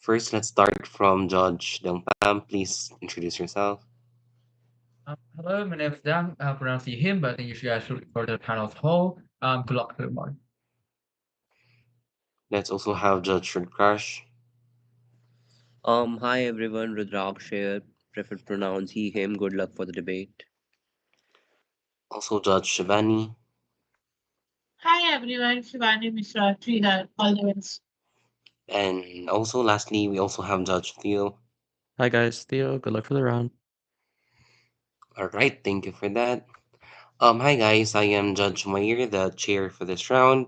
First, let's start from Judge Deng Pham. Please introduce yourself. Hello, my name is Zhang. I pronounce you him, but I think you should actually refer to the panel as whole. Good luck, everyone. Let's also have Judge Rudraksh. Hi everyone, Rudraksh here. Preferred pronouns he, him. Good luck for the debate. Also Judge Shivani. Hi everyone, Shivani Mishra, Trihar, all the best. And also, lastly, we also have Judge Theo. Hi guys, Theo. Good luck for the round. All right, thank you for that. Hi guys, I am Judge Omair, the chair for this round.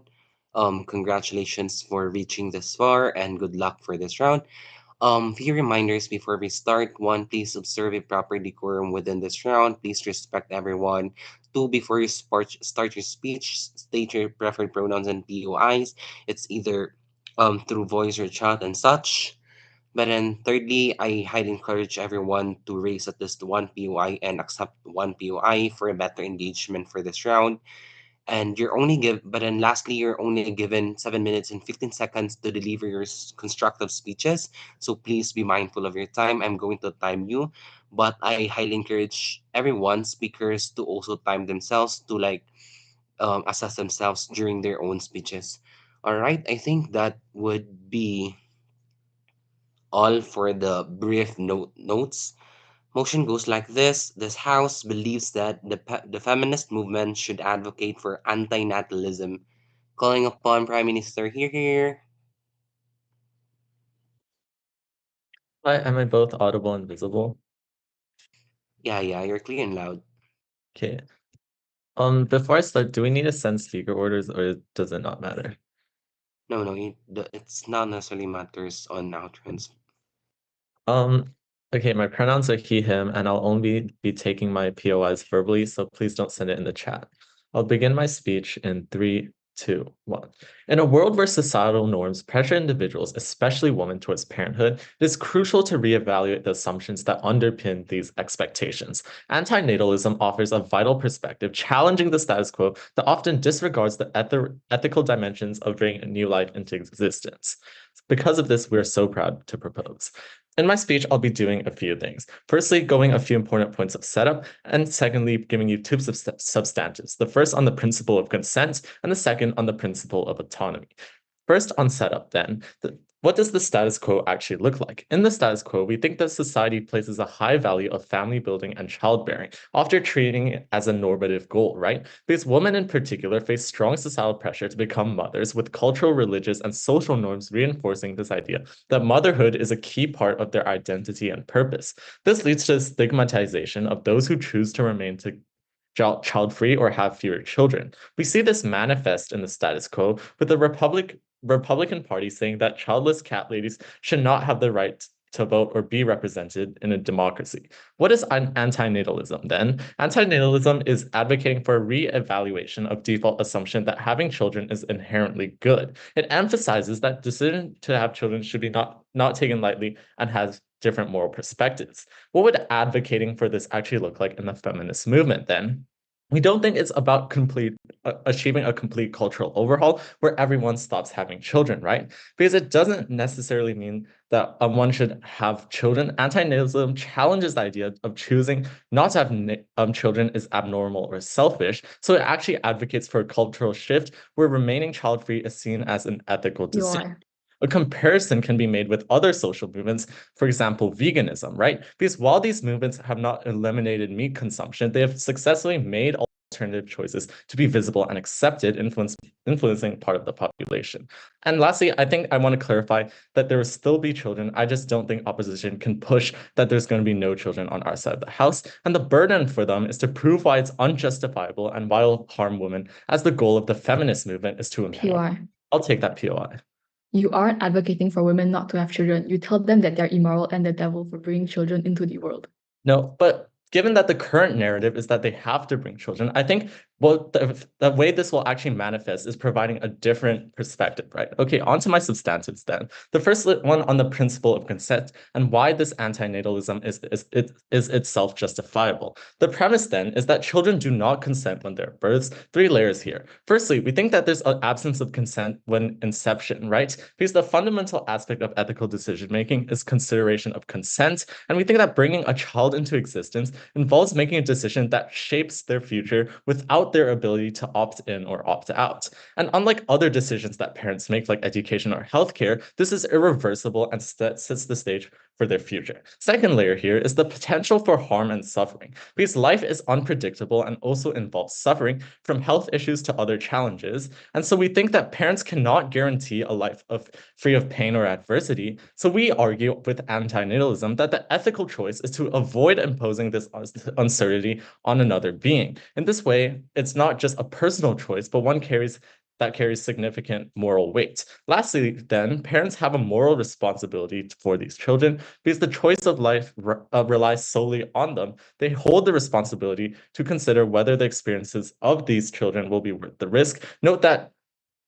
Congratulations for reaching this far, and good luck for this round. Few reminders before we start. One, please observe a proper decorum within this round. Please respect everyone. Two, before you start your speech, state your preferred pronouns and POIs. It's either through voice or chat and such. But then thirdly, I highly encourage everyone to raise at least one POI and accept one POI for a better engagement for this round. And you're only give but then lastly, you're only given 7 minutes and 15 seconds to deliver your constructive speeches. So please be mindful of your time. I'm going to time you, but I highly encourage everyone, speakers, to also time themselves to assess themselves during their own speeches. All right, I think that would be all for the brief notes. Motion goes like this. This House believes that the feminist movement should advocate for anti-natalism, calling upon Prime Minister here. Hi, am I both audible and visible? Yeah, you're clear and loud. Okay. Before I start, do we need to send speaker orders or does it not matter? No, it's not necessarily matters on outrance. Okay, my pronouns are he, him, and I'll only be taking my POIs verbally, so please don't send it in the chat. I'll begin my speech in 3, 2, 1. In a world where societal norms pressure individuals, especially women, towards parenthood, it is crucial to reevaluate the assumptions that underpin these expectations. Anti-natalism offers a vital perspective, challenging the status quo that often disregards the ethical dimensions of bringing a new life into existence. Because of this, we're so proud to propose. In my speech, I'll be doing a few things. Firstly, going a few important points of setup, and secondly, giving you two substantives. The first on the principle of consent, and the second on the principle of autonomy. First, on setup, then. What does the status quo actually look like? In the status quo, we think that society places a high value of family building and childbearing, often treating it as a normative goal, right? Because women in particular face strong societal pressure to become mothers, with cultural, religious, and social norms reinforcing this idea that motherhood is a key part of their identity and purpose. This leads to stigmatization of those who choose to remain child-free or have fewer children. We see this manifest in the status quo, with the Republican Party saying that childless cat ladies should not have the right to vote or be represented in a democracy. What is anti-natalism then? Anti-natalism is advocating for a re-evaluation of default assumption that having children is inherently good. It emphasizes that decision to have children should be not taken lightly and has different moral perspectives. What would advocating for this actually look like in the feminist movement then? We don't think it's about achieving a complete cultural overhaul where everyone stops having children, right? Because it doesn't necessarily mean that one should have children. Anti-natalism challenges the idea of choosing not to have children is abnormal or selfish. So it actually advocates for a cultural shift where remaining child-free is seen as an ethical decision. A comparison can be made with other social movements, for example, veganism, right? Because while these movements have not eliminated meat consumption, they have successfully made alternative choices to be visible and accepted, influencing part of the population. And lastly, I think I want to clarify that there will still be children. I just don't think opposition can push that there's going to be no children on our side of the house. And the burden for them is to prove why it's unjustifiable and why it'll harm women, as the goal of the feminist movement is to empower. POI. I'll take that POI. You aren't advocating for women not to have children. You tell them that they're immoral and the devil for bringing children into the world. No, but given that the current narrative is that they have to bring children, I think Well, the way this will actually manifest is providing a different perspective, right? Okay, on to my substantives then. The first one on the principle of consent and why this anti-natalism is itself justifiable. The premise then is that children do not consent when they're births. 3 layers here. Firstly, we think that there's an absence of consent when inception, right? Because the fundamental aspect of ethical decision-making is consideration of consent. And we think that bringing a child into existence involves making a decision that shapes their future without their ability to opt in or opt out. And unlike other decisions that parents make, like education or healthcare, this is irreversible and sets the stage for their future. Second layer here is the potential for harm and suffering, because life is unpredictable and also involves suffering, from health issues to other challenges. And so we think that parents cannot guarantee a life free of pain or adversity. So we argue with anti-natalism that the ethical choice is to avoid imposing this uncertainty on another being. In this way, it's not just a personal choice, but one that carries significant moral weight. Lastly, then, parents have a moral responsibility for these children because the choice of life relies solely on them. They hold the responsibility to consider whether the experiences of these children will be worth the risk. Note that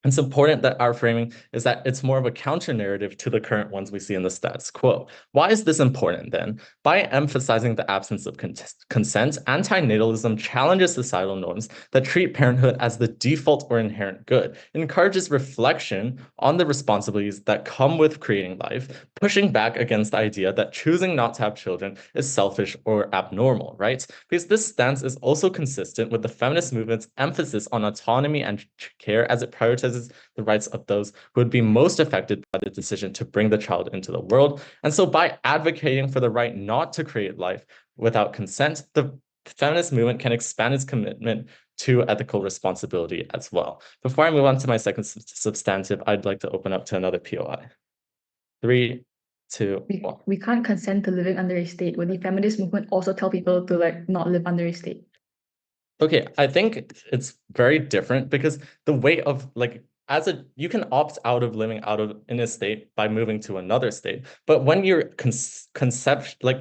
it's important that our framing is that it's more of a counter narrative to the current ones we see in the status quo. Why is this important then? By emphasizing the absence of consent, anti-natalism challenges societal norms that treat parenthood as the default or inherent good. It encourages reflection on the responsibilities that come with creating life, pushing back against the idea that choosing not to have children is selfish or abnormal, right? Because this stance is also consistent with the feminist movement's emphasis on autonomy and care as it prioritizes the rights of those who would be most affected by the decision to bring the child into the world. And so by advocating for the right not to create life without consent, the feminist movement can expand its commitment to ethical responsibility as well. Before I move on to my second substantive, I'd like to open up to another POI. 3, 2, 1. We can't consent to living under a state. Would the feminist movement also tell people to like not live under a state? Okay, I think it's very different because the way of like you can opt out of living in a state by moving to another state, but when you're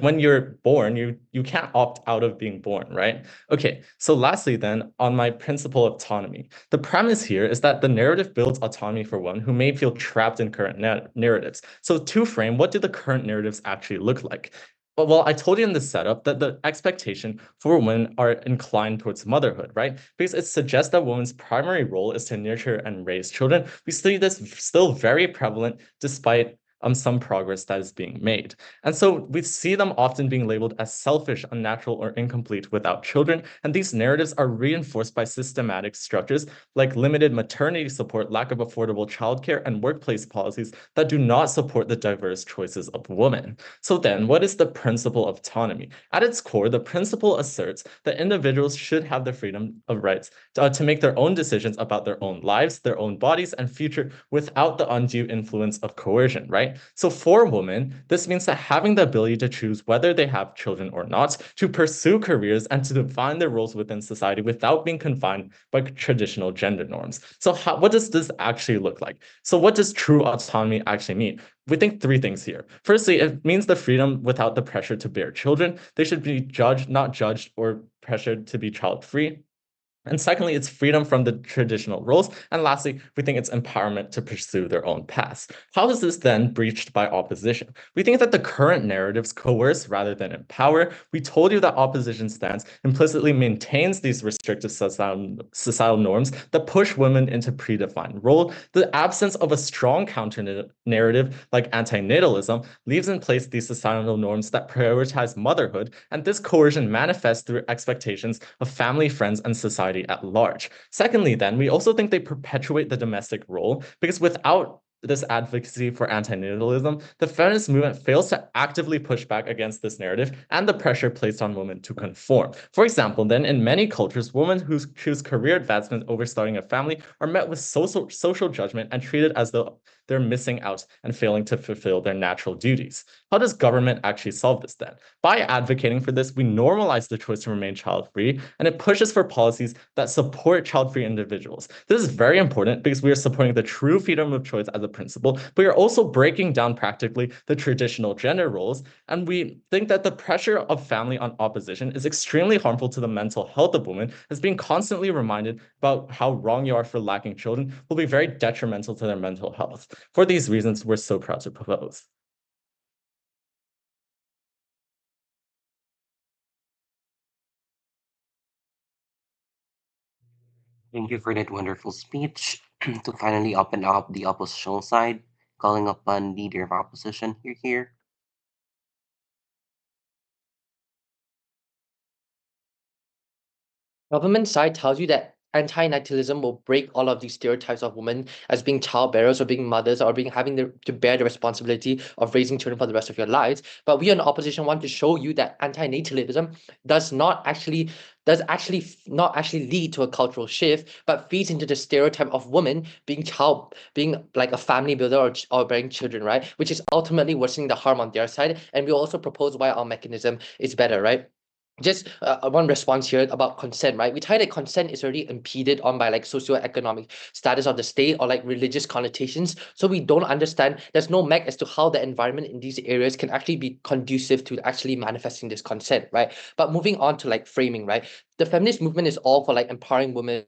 when you're born, you can't opt out of being born, right? Okay, so lastly then, on my principle of autonomy, the premise here is that the narrative builds autonomy for one who may feel trapped in current narratives. So to frame, what do the current narratives actually look like? Well, I told you in the setup that the expectation for women are inclined towards motherhood, right? Because it suggests that women's primary role is to nurture and raise children. We see this still very prevalent despite some progress that is being made. And so we see them often being labeled as selfish, unnatural, or incomplete without children. And these narratives are reinforced by systematic structures like limited maternity support, lack of affordable childcare, and workplace policies that do not support the diverse choices of women. So then, what is the principle of autonomy? At its core, the principle asserts that individuals should have the freedom of rights to make their own decisions about their own lives, their own bodies, and future without the undue influence of coercion, right? So for women, this means that having the ability to choose whether they have children or not, to pursue careers, and to define their roles within society without being confined by traditional gender norms. So what does this actually look like? So what does true autonomy actually mean? We think 3 things here. Firstly, it means the freedom without the pressure to bear children. They should be not judged or pressured to be child-free. And secondly, it's freedom from the traditional roles. And lastly, we think it's empowerment to pursue their own paths. How is this then breached by opposition? We think that the current narratives coerce rather than empower. We told you that opposition stance implicitly maintains these restrictive societal norms that push women into predefined role. The absence of a strong counter narrative like anti-natalism leaves in place these societal norms that prioritize motherhood. And this coercion manifests through expectations of family, friends, and society at large. Secondly, then, we also think they perpetuate the domestic role because without this advocacy for anti-natalism, the feminist movement fails to actively push back against this narrative and the pressure placed on women to conform. For example, then, in many cultures, women who choose career advancement over starting a family are met with social judgment and treated as though they're missing out and failing to fulfill their natural duties. How does government actually solve this then? By advocating for this, we normalize the choice to remain child-free, and it pushes for policies that support child-free individuals. This is very important because we are supporting the true freedom of choice as a principle, but we are also breaking down practically the traditional gender roles, and we think that the pressure of family on opposition is extremely harmful to the mental health of women, as being constantly reminded about how wrong you are for lacking children will be very detrimental to their mental health. For these reasons, we're so proud to propose. Thank you for that wonderful speech. To finally open up the oppositional side, calling upon leader of opposition here. Government side tells you that anti-natalism will break all of these stereotypes of women as being childbearers or being mothers or being to bear the responsibility of raising children for the rest of your lives. But we in opposition want to show you that anti-natalism does actually not actually lead to a cultural shift, but feeds into the stereotype of women being like a family builder or bearing children, right? Which is ultimately worsening the harm on their side. And we also propose why our mechanism is better, right? Just one response here about consent, right? We tell that consent is already impeded on by like socioeconomic status of the state or like religious connotations. So we don't understand, there's no mech as to how the environment in these areas can actually be conducive to actually manifesting this consent, right? But moving on to like framing, right? The feminist movement is all for like empowering women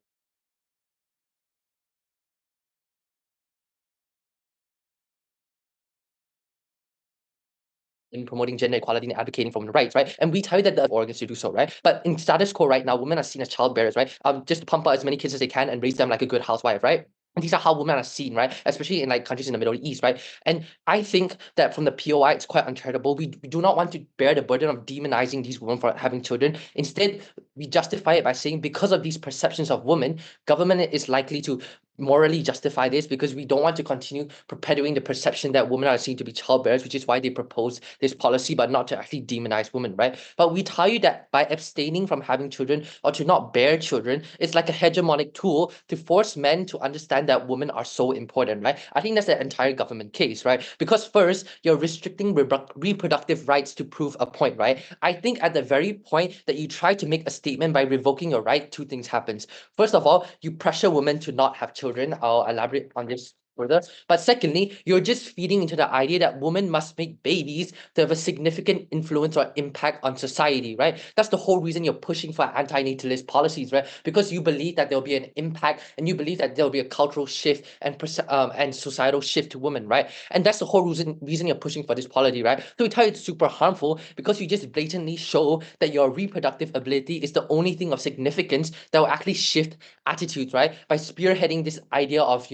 in promoting gender equality and advocating for women's rights, right? And we tell you that the organs to do so, right? But in status quo right now, women are seen as child bearers, right? Just to pump out as many kids as they can and raise them like a good housewife, right? And these are how women are seen, right? Especially in like countries in the Middle East, right? And I think that from the POI, it's quite uncharitable. We do not want to bear the burden of demonizing these women for having children. Instead, we justify it by saying because of these perceptions of women, government is likely to morally justify this because we don't want to continue perpetuating the perception that women are seen to be childbearers, which is why they propose this policy, but not to actually demonize women, right? But we tell you that by abstaining from having children or to not bear children, it's like a hegemonic tool to force men to understand that women are so important, right? I think that's the entire government case, right? Because first, you're restricting reproductive rights to prove a point, right? I think at the very point that you try to make a statement by revoking your right, two things happens. First of all, you pressure women to not have children. I'll elaborate on this further. But secondly, you're just feeding into the idea that women must make babies to have a significant influence or impact on society, right? That's the whole reason you're pushing for anti-natalist policies, right? Because you believe that there'll be an impact and you believe that there'll be a cultural shift and societal shift to women, right? And that's the whole reason you're pushing for this policy, right? So we tell you it's super harmful because you just blatantly show that your reproductive ability is the only thing of significance that will actually shift attitudes, right? By spearheading this idea of,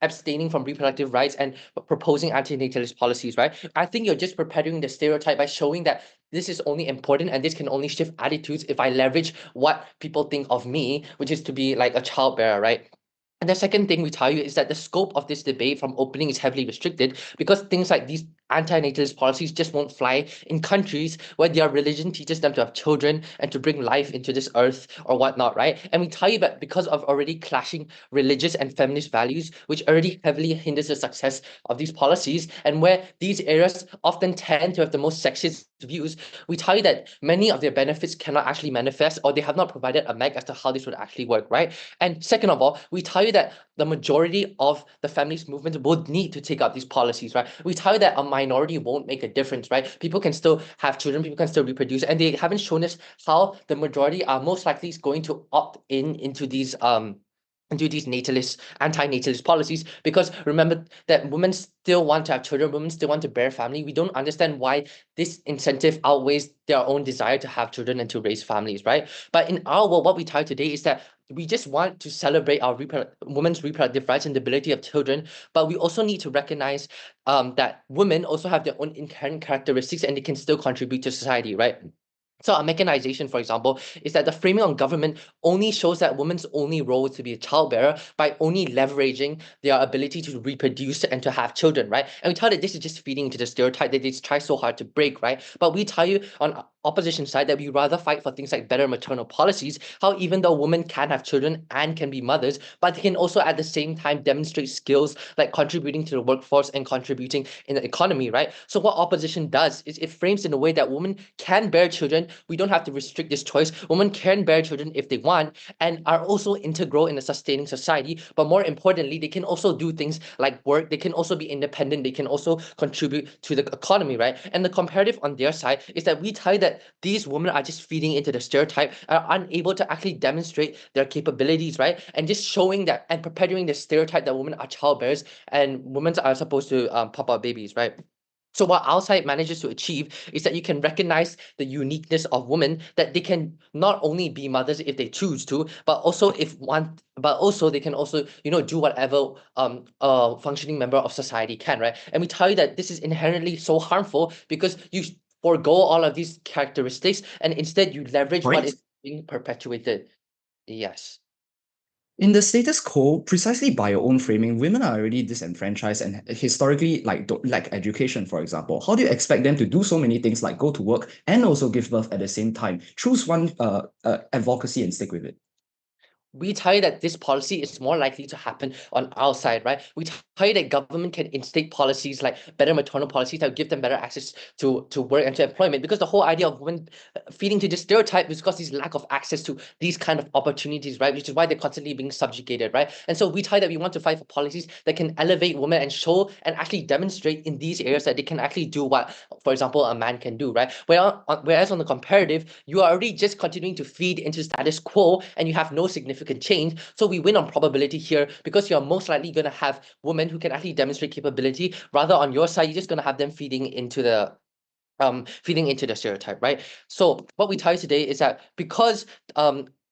abstaining from reproductive rights and proposing anti-natalist policies, right? I think you're just perpetuating the stereotype by showing that this is only important and this can only shift attitudes if I leverage what people think of me, which is to be like a child bearer, right? And the second thing we tell you is that the scope of this debate from opening is heavily restricted because things like these anti-natalist policies just won't fly in countries where their religion teaches them to have children and to bring life into this earth or whatnot, right? And we tell you that because of already clashing religious and feminist values, which already heavily hinders the success of these policies, and where these areas often tend to have the most sexist views, we tell you that many of their benefits cannot actually manifest or they have not provided a map as to how this would actually work, right? And second of all, we tell you that the majority of the feminist movement would need to take up these policies, right? We tell you that a minority won't make a difference, right? People can still have children, people can still reproduce, and they haven't shown us how the majority are most likely going to opt into these natalist, anti-natalist policies, because remember that women still want to have children, women still want to bear family. We don't understand why this incentive outweighs their own desire to have children and to raise families, right? But in our world, what we tell today is that we just want to celebrate our women's reproductive rights and the ability of children, but we also need to recognize that women also have their own inherent characteristics and they can still contribute to society, right? So our mechanization, for example, is that the framing on government only shows that women's only role is to be a childbearer by only leveraging their ability to reproduce and to have children, right? And we tell that this is just feeding into the stereotype that they try so hard to break, right? But we tell you on opposition side that we rather fight for things like better maternal policies, how even though women can have children and can be mothers, but they can also at the same time demonstrate skills like contributing to the workforce and contributing in the economy, right? So what opposition does is it frames in a way that women can bear children. We don't have to restrict this choice. Women can bear children if they want and are also integral in a sustaining society. But more importantly, they can also do things like work. They can also be independent. They can also contribute to the economy, right? And the comparative on their side is that we tell that these women are just feeding into the stereotype, are unable to actually demonstrate their capabilities, right? And just showing that and perpetuating the stereotype that women are childbearers and women are supposed to pop out babies, right? So what our side manages to achieve is that you can recognize the uniqueness of women, that they can not only be mothers if they choose to, but also but also they can also, do whatever functioning member of society can, right? And we tell you that this is inherently so harmful because you forego all of these characteristics and instead you leverage what Point. is being perpetuated. Yes. In the status quo, precisely by your own framing, women are already disenfranchised and historically don't lack education, for example. How do you expect them to do so many things like go to work and also give birth at the same time? Choose one advocacy and stick with it. We tell you that this policy is more likely to happen on our side, right? We tell you that government can instate policies like better maternal policies that give them better access to work and to employment, because the whole idea of women feeding to this stereotype is because this lack of access to these kind of opportunities, right? Which is why they're constantly being subjugated, right? And so we tell you that we want to fight for policies that can elevate women and show and actually demonstrate in these areas that they can actually do what, for example, a man can do, right? Whereas on the comparative, you are already just continuing to feed into status quo and you have no significant change. So we win on probability here because you're most likely going to have women who can actually demonstrate capability. Rather on your side, you're just going to have them feeding into the stereotype, right? So what we tell you today is that because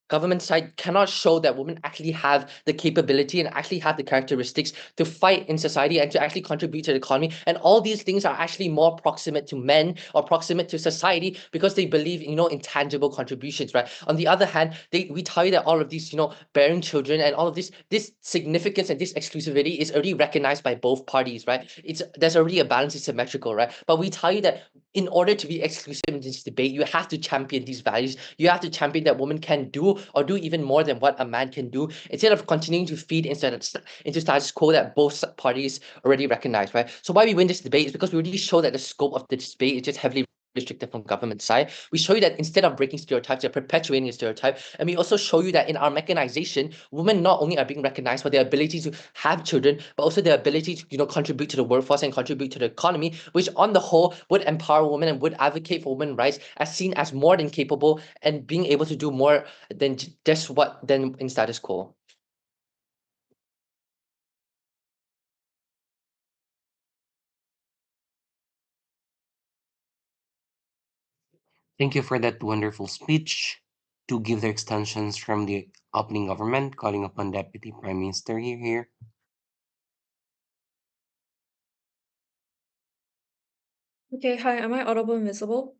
government side cannot show that women actually have the capability and actually have the characteristics to fight in society and to actually contribute to the economy, and all these things are actually more proximate to men or proximate to society because they believe in tangible contributions, right? On the other hand, we tell you that all of these bearing children and all of this significance and this exclusivity is already recognized by both parties, right? There's already a balance, it's symmetrical, right? But we tell you that in order to be exclusive in this debate, you have to champion these values. You have to champion that women can do or do even more than what a man can do, instead of continuing to feed into status quo that both parties already recognize, right? So why we win this debate is because we already show that the scope of the debate is just heavily restricted from government side. We show you that instead of breaking stereotypes, they're perpetuating a stereotype. And we also show you that in our mechanization, women not only are being recognized for their ability to have children, but also their ability to contribute to the workforce and contribute to the economy, which on the whole would empower women and would advocate for women's rights as seen as more than capable and being able to do more than just what than in status quo. Thank you for that wonderful speech. To give the extensions from the opening government, calling upon Deputy Prime Minister here. Okay, hi, am I audible and visible?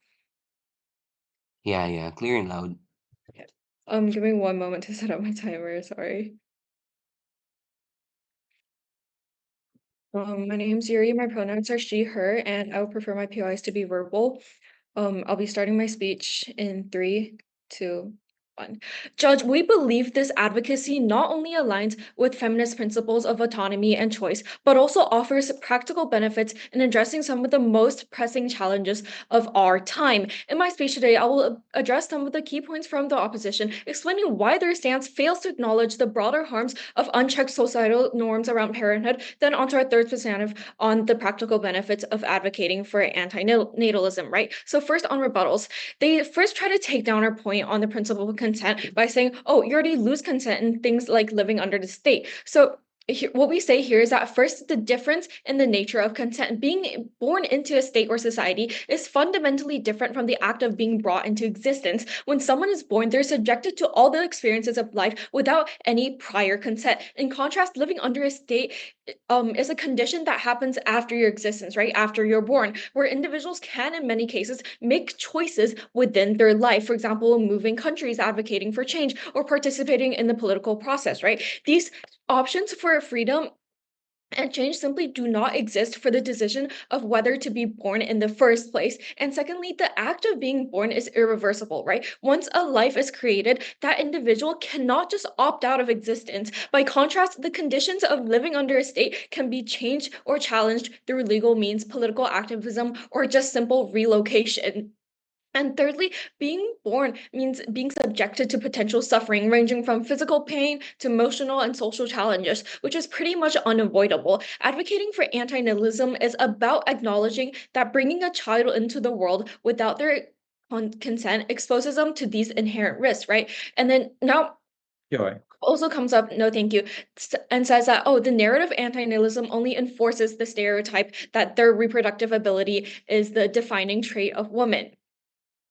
Yeah, clear and loud. Okay. Give me one moment to set up my timer, sorry. My name's Yirui, my pronouns are she, her, and I would prefer my POIs to be verbal. I'll be starting my speech in 3, 2, 1. Judge, we believe this advocacy not only aligns with feminist principles of autonomy and choice, but also offers practical benefits in addressing some of the most pressing challenges of our time. In my speech today, I will address some of the key points from the opposition, explaining why their stance fails to acknowledge the broader harms of unchecked societal norms around parenthood, then onto our third perspective on the practical benefits of advocating for anti-natalism, right? So first on rebuttals, they first try to take down our point on the principle of consent by saying, oh, you already lose consent in things like living under the state. So what we say here is that first, the difference in the nature of consent. Being born into a state or society is fundamentally different from the act of being brought into existence. When someone is born, they're subjected to all the experiences of life without any prior consent. In contrast, living under a state is a condition that happens after your existence, right? After you're born, where individuals can, in many cases, make choices within their life. For example, moving countries, advocating for change, or participating in the political process, right? These options for freedom and change simply do not exist for the decision of whether to be born in the first place. And secondly, the act of being born is irreversible, right? Once a life is created, that individual cannot just opt out of existence. By contrast, the conditions of living under a state can be changed or challenged through legal means, political activism, or just simple relocation. And thirdly, being born means being subjected to potential suffering, ranging from physical pain to emotional and social challenges, which is pretty much unavoidable. Advocating for anti-natalism is about acknowledging that bringing a child into the world without their consent exposes them to these inherent risks, right? And then now You're also comes up, no thank you, and says that, oh, the narrative anti-natalism only enforces the stereotype that their reproductive ability is the defining trait of women.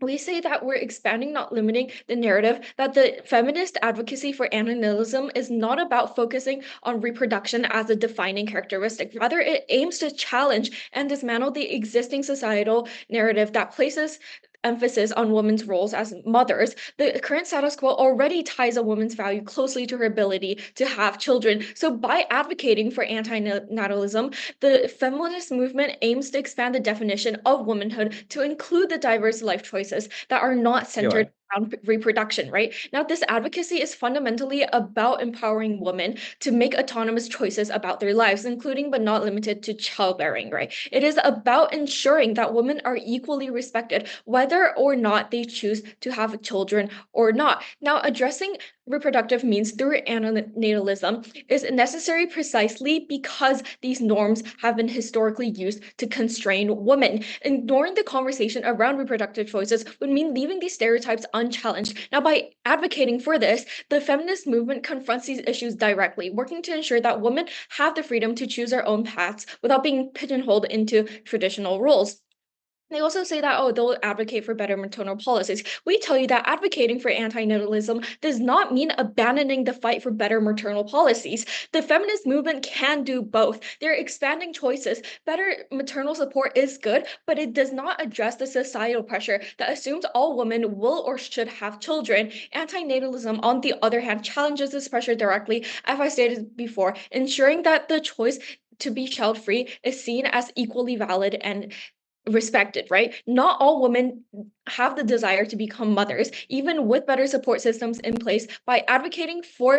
We say that we're expanding, not limiting the narrative, that the feminist advocacy for anti-natalism is not about focusing on reproduction as a defining characteristic. Rather, it aims to challenge and dismantle the existing societal narrative that places emphasis on women's roles as mothers. The current status quo already ties a woman's value closely to her ability to have children. So by advocating for anti-natalism, the feminist movement aims to expand the definition of womanhood to include the diverse life choices that are not centered around reproduction, right? Now, this advocacy is fundamentally about empowering women to make autonomous choices about their lives, including but not limited to childbearing, right? It is about ensuring that women are equally respected, whether or not they choose to have children or not. Now, addressing reproductive means through anti-natalism is necessary precisely because these norms have been historically used to constrain women. Ignoring the conversation around reproductive choices would mean leaving these stereotypes unchallenged. Now, by advocating for this, the feminist movement confronts these issues directly, working to ensure that women have the freedom to choose their own paths without being pigeonholed into traditional roles. They also say that, oh, they'll advocate for better maternal policies. We tell you that advocating for anti-natalism does not mean abandoning the fight for better maternal policies. The feminist movement can do both. They're expanding choices. Better maternal support is good, but it does not address the societal pressure that assumes all women will or should have children. Anti-natalism, on the other hand, challenges this pressure directly, as I stated before, ensuring that the choice to be child-free is seen as equally valid and respected, right? Not all women have the desire to become mothers, even with better support systems in place. By advocating for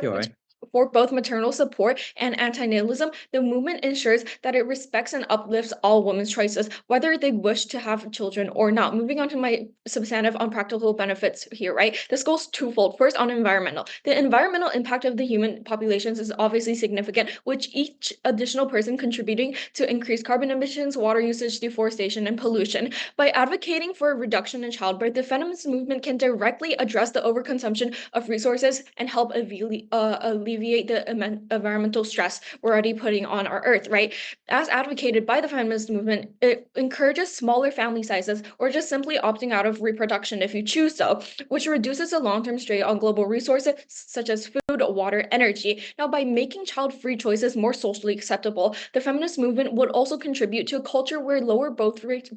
both maternal support and anti-natalism, the movement ensures that it respects and uplifts all women's choices, whether they wish to have children or not. Moving on to my substantive unpractical benefits here, right? This goes twofold. First, on environmental. The environmental impact of the human populations is obviously significant, which each additional person contributing to increased carbon emissions, water usage, deforestation, and pollution. By advocating for a reduction in childbirth, the feminist movement can directly address the overconsumption of resources and help alleviate the environmental stress we're already putting on our earth, right? As advocated by the feminist movement, it encourages smaller family sizes or just simply opting out of reproduction if you choose so, which reduces the long-term strain on global resources such as food, water, energy. Now, by making child-free choices more socially acceptable, the feminist movement would also contribute to a culture where lower birth rates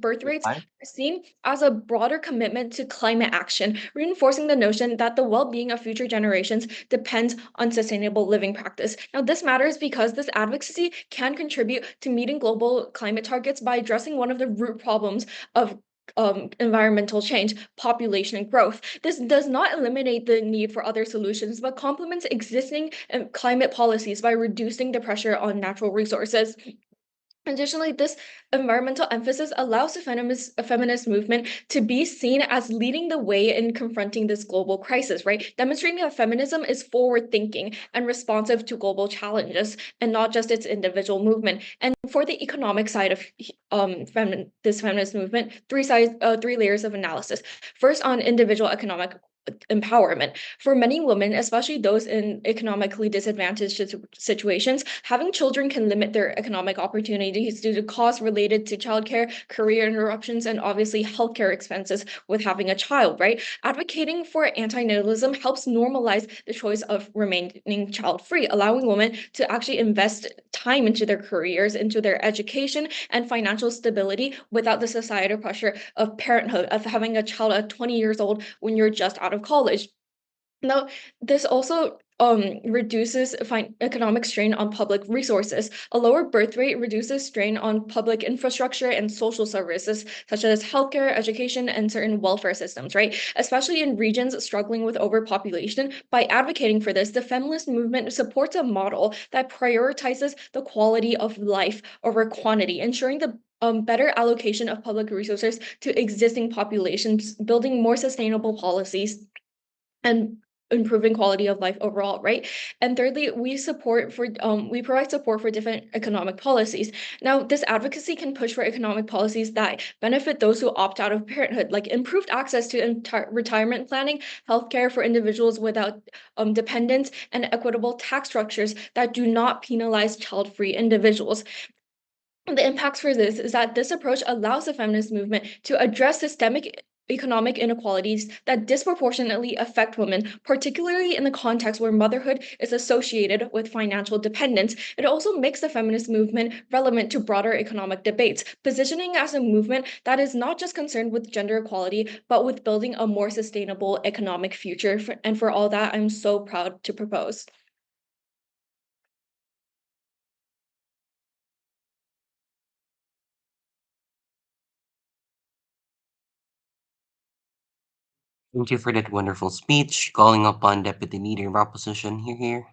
are seen as a broader commitment to climate action, reinforcing the notion that the well-being of future generations depends on sustainable living practice. Now, this matters because this advocacy can contribute to meeting global climate targets by addressing one of the root problems of environmental change, population growth. This does not eliminate the need for other solutions, but complements existing climate policies by reducing the pressure on natural resources. Additionally, this environmental emphasis allows the feminist movement to be seen as leading the way in confronting this global crisis, right? Demonstrating that feminism is forward-thinking and responsive to global challenges and not just its individual movement. And for the economic side of this feminist movement, three layers of analysis. First, on individual economic empowerment. For many women, especially those in economically disadvantaged situations, having children can limit their economic opportunities due to costs related to childcare, career interruptions, and obviously healthcare expenses with having a child, right? Advocating for anti-natalism helps normalize the choice of remaining child-free, allowing women to actually invest time into their careers, into their education and financial stability without the societal pressure of parenthood, of having a child at 20 years old when you're just out of college. Now, this also reduces economic strain on public resources. A lower birth rate reduces strain on public infrastructure and social services, such as healthcare, education, and certain welfare systems, right? Especially in regions struggling with overpopulation. By advocating for this, the feminist movement supports a model that prioritizes the quality of life over quantity, ensuring the better allocation of public resources to existing populations, building more sustainable policies, and improving quality of life overall, right? And thirdly, we provide support for different economic policies. Now, this advocacy can push for economic policies that benefit those who opt out of parenthood, like improved access to retirement planning, healthcare for individuals without dependents, and equitable tax structures that do not penalize child-free individuals. The impacts for this is that this approach allows the feminist movement to address systemic economic inequalities that disproportionately affect women, particularly in the context where motherhood is associated with financial dependence. It also makes the feminist movement relevant to broader economic debates, positioning as a movement that is not just concerned with gender equality, but with building a more sustainable economic future. And for all that, I'm so proud to propose. Thank you for that wonderful speech. Calling upon Deputy Leader of Opposition here.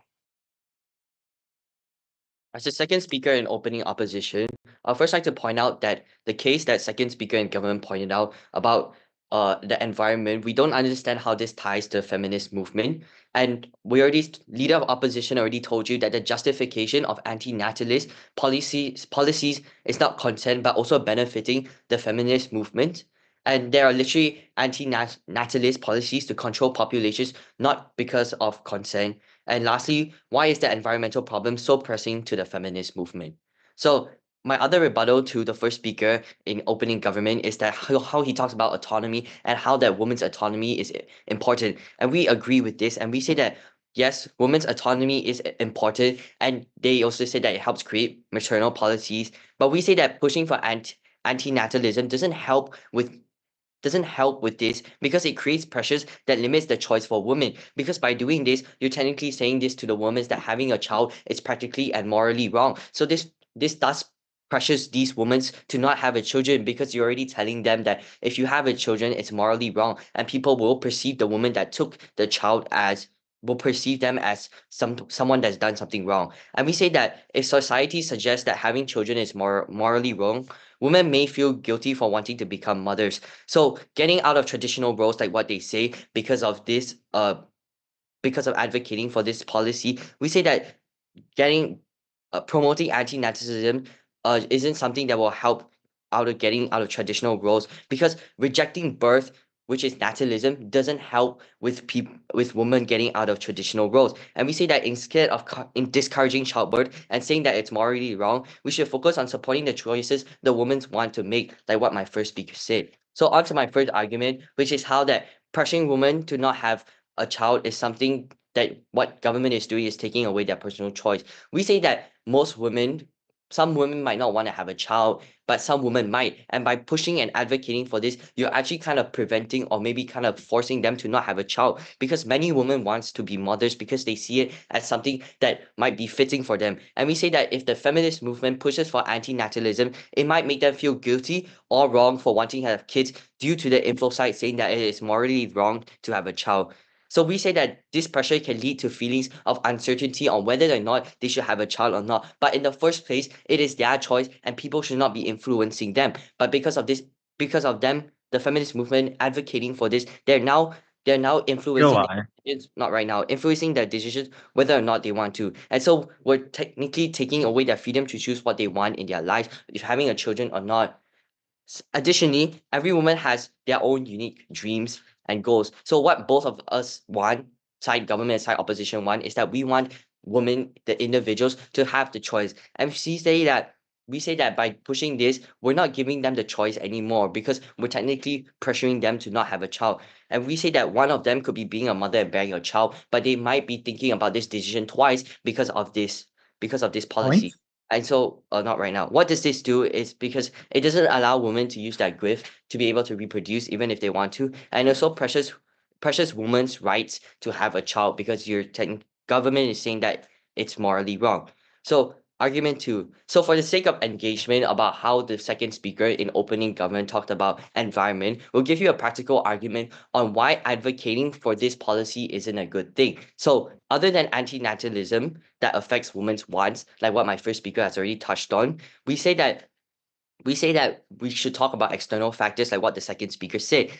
As the second speaker in opening opposition, I'd first like to point out that the case that second speaker in government pointed out about the environment, we don't understand how this ties to the feminist movement. And leader of opposition already told you that the justification of anti-natalist policies is not consent, but also benefiting the feminist movement. And there are literally anti-natalist policies to control populations, not because of consent. And lastly, why is the environmental problem so pressing to the feminist movement? So my other rebuttal to the first speaker in opening government is that how he talks about autonomy and how that women's autonomy is important. And we agree with this. And we say that, yes, women's autonomy is important. And they also say that it helps create maternal policies. But we say that pushing for anti-natalism doesn't help with this because it creates pressures that limits the choice for women. Because by doing this, you're technically saying this to the women that having a child is practically and morally wrong. So this thus pressures these women to not have a children because you're already telling them that if you have a children, it's morally wrong, and people will perceive the woman that took the child as will perceive them as someone that's done something wrong. And we say that if society suggests that having children is morally wrong, women may feel guilty for wanting to become mothers. So getting out of traditional roles, like what they say, because of this, because of advocating for this policy, we say that getting promoting anti-natalism isn't something that will help out of getting out of traditional roles, because rejecting birth, which is natalism, doesn't help with women getting out of traditional roles. And we say that instead of in discouraging childbirth and saying that it's morally wrong, we should focus on supporting the choices the women want to make, like what my first speaker said. So on to my first argument, which is how that pressuring women to not have a child is something that what government is doing is taking away their personal choice. We say that some women might not want to have a child, but some women might. And by pushing and advocating for this, you're actually kind of preventing or maybe kind of forcing them to not have a child, because many women wants to be mothers because they see it as something that might be fitting for them. And we say that if the feminist movement pushes for anti-natalism, it might make them feel guilty or wrong for wanting to have kids due to the info site saying that it is morally wrong to have a child. So we say that this pressure can lead to feelings of uncertainty on whether or not they should have a child or not. But in the first place, it is their choice and people should not be influencing them. But because of them, the feminist movement advocating for this, they're now influencing it's not right now, influencing their decisions whether or not they want to. And so we're technically taking away their freedom to choose what they want in their lives, if having a children or not. Additionally, every woman has their own unique dreams and goals. So what both of us want, side government and side opposition want, is that we want women, the individuals, to have the choice. And we say that by pushing this, we're not giving them the choice anymore because we're technically pressuring them to not have a child. And we say that one of them could be being a mother and bearing a child, but they might be thinking about this decision twice because of this policy. And so, not right now. What does this do is because it doesn't allow women to use their gift to be able to reproduce even if they want to, and also precious women's rights to have a child, because government is saying that it's morally wrong. So argument two. So for the sake of engagement about how the second speaker in opening government talked about environment, we'll give you a practical argument on why advocating for this policy isn't a good thing. So other than anti-natalism that affects women's wants, like what my first speaker has already touched on, we say that we should talk about external factors like what the second speaker said.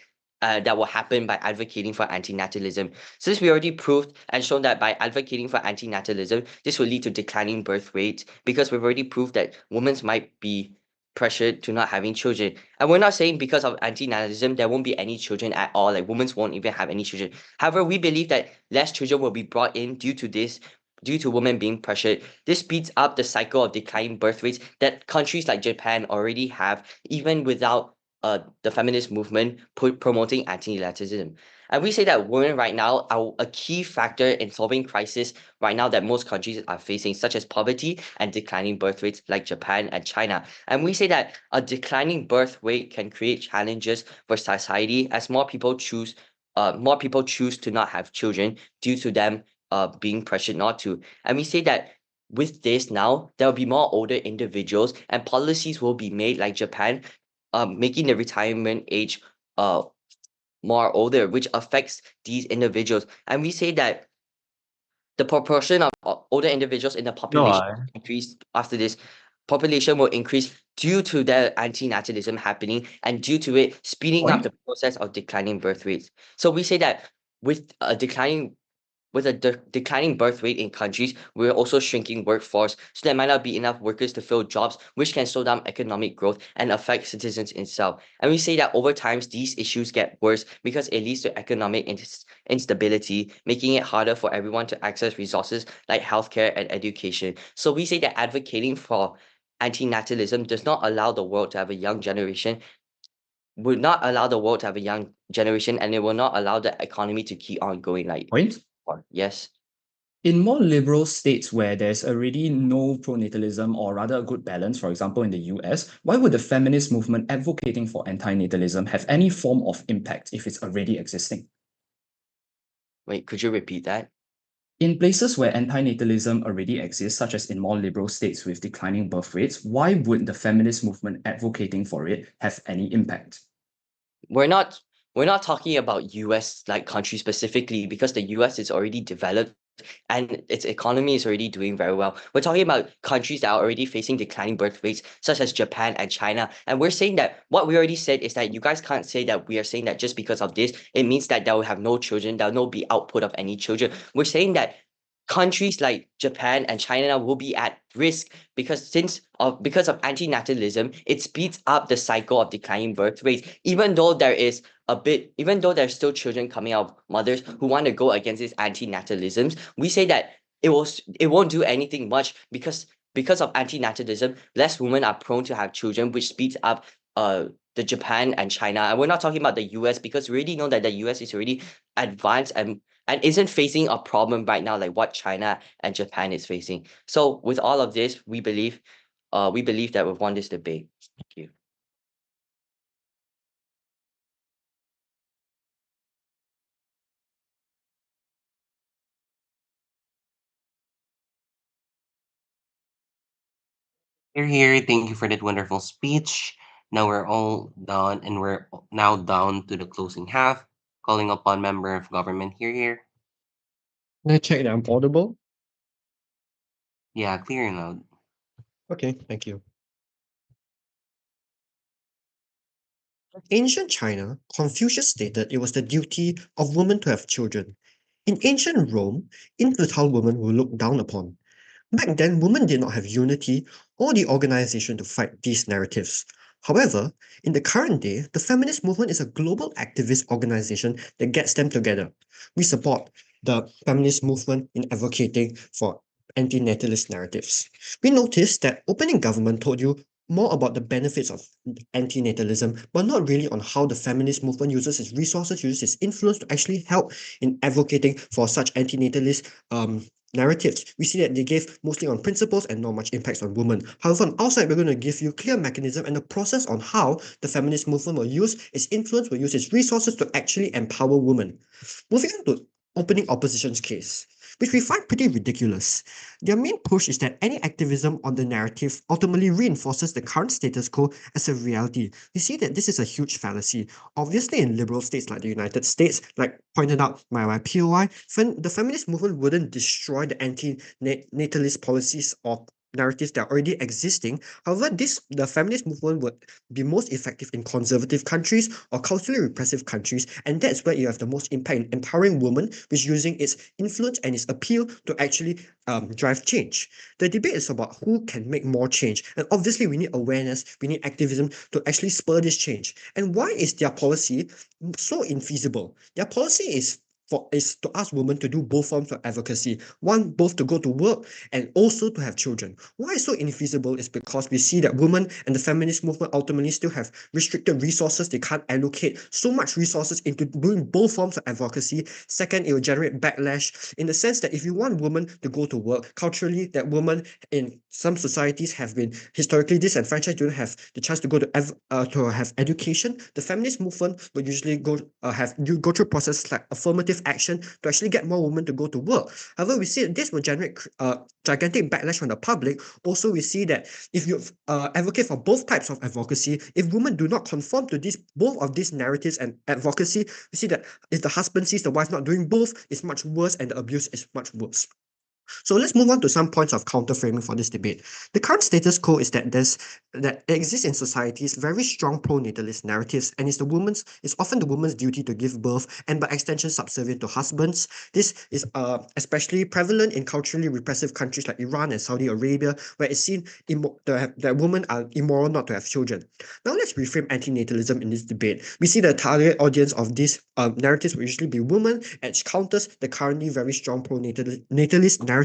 That will happen by advocating for anti-natalism. Since we already proved and shown that by advocating for anti-natalism, this will lead to declining birth rates because we've already proved that women might be pressured to not having children. And we're not saying because of anti-natalism there won't be any children at all, like women won't even have any children. However, we believe that less children will be brought in due to this, due to women being pressured. This speeds up the cycle of declining birth rates that countries like Japan already have, even without the feminist movement promoting anti-natalism. And we say that women right now are a key factor in solving crisis right now that most countries are facing, such as poverty and declining birth rates like Japan and China. And we say that a declining birth rate can create challenges for society as more people choose to not have children due to them being pressured not to. And we say that with this now, there will be more older individuals and policies will be made like Japan, making the retirement age more older, which affects these individuals. And we say that the proportion of older individuals in the population Why? increase after this. Population will increase due to the anti-natalism happening and due to it speeding up Point. the process of declining birth rates. So we say that with a declining birth rate in countries, we're also shrinking workforce, so there might not be enough workers to fill jobs, which can slow down economic growth and affect citizens itself. And we say that over time, these issues get worse because it leads to economic instability, making it harder for everyone to access resources like healthcare and education. So we say that advocating for anti-natalism does not allow the world to have a young generation would not allow the world to have a young generation, and it will not allow the economy to keep on going like Point. yes. In more liberal states where there's already no pronatalism or rather a good balance, for example, in the US, why would the feminist movement advocating for anti-natalism have any form of impact if it's already existing? Wait, could you repeat that? In places where anti-natalism already exists, such as in more liberal states with declining birth rates, why would the feminist movement advocating for it have any impact? We're not talking about US like country specifically because the US is already developed and its economy is already doing very well. We're talking about countries that are already facing declining birth rates, such as Japan and China. And we're saying that what we already said is that you guys can't say that we are saying that just because of this, it means that there will have no children, there will no be output of any children. We're saying that countries like Japan and China will be at risk because of anti-natalism. It speeds up the cycle of declining birth rates, even though there's still children coming out of mothers who want to go against this anti-natalism. We say that it won't do anything much because of anti-natalism, less women are prone to have children, which speeds up the Japan and China. And we're not talking about the US because we already know that the US is already advanced and isn't facing a problem right now like what China and Japan is facing. So with all of this, we believe that we've won this debate. Thank you. You're here. Thank you for that wonderful speech. Now we're all done, and we're now down to the closing half. Calling upon member of government here. Can I check that I'm audible? Yeah, clear and loud. Okay, thank you. In ancient China, Confucius stated it was the duty of women to have children. In ancient Rome, infertile women were looked down upon. Back then, women did not have unity or the organization to fight these narratives. However, in the current day, the feminist movement is a global activist organization that gets them together. We support the feminist movement in advocating for anti-natalist narratives. We noticed that opening government told you more about the benefits of anti-natalism, but not really on how the feminist movement uses its resources, uses its influence to actually help in advocating for such anti-natalist narratives. We see that they gave mostly on principles and not much impacts on women. However, on our side, we're going to give you clear mechanism and the process on how the feminist movement will use its influence, will use its resources to actually empower women. Moving on to opening opposition's case. which we find pretty ridiculous. Their main push is that any activism on the narrative ultimately reinforces the current status quo as a reality. We see that this is a huge fallacy. Obviously, in liberal states like the United States, like pointed out by my POI, the feminist movement wouldn't destroy the anti-natalist policies or narratives that are already existing. However, the feminist movement would be most effective in conservative countries or culturally repressive countries, and that's where you have the most impact in empowering women, which using its influence and its appeal to actually drive change. The debate is about who can make more change, and obviously we need awareness, we need activism to actually spur this change. And why is their policy so infeasible? Their policy is to ask women to do both forms of advocacy. One, both to go to work and also to have children. Why it's so infeasible is because we see that women and the feminist movement ultimately still have restricted resources. They can't allocate so much resources into doing both forms of advocacy. Second, it will generate backlash in the sense that if you want women to go to work, culturally, that women in some societies have been historically disenfranchised, don't have the chance to go to have education. The feminist movement will usually go through processes like affirmative action to actually get more women to go to work. However, we see that this will generate gigantic backlash from the public. Also, we see that if you advocate for both types of advocacy, if women do not conform to both of these narratives and advocacy, we see that if the husband sees the wife not doing both, it's much worse and the abuse is much worse. So let's move on to some points of counter-framing for this debate. The current status quo is that exists in societies very strong pro-natalist narratives, and it's often the woman's duty to give birth, and by extension subservient to husbands. This is especially prevalent in culturally repressive countries like Iran and Saudi Arabia, where it's seen that women are immoral not to have children. Now let's reframe anti-natalism in this debate. We see the target audience of these narratives will usually be women, and counters the currently very strong pro-natalist narratives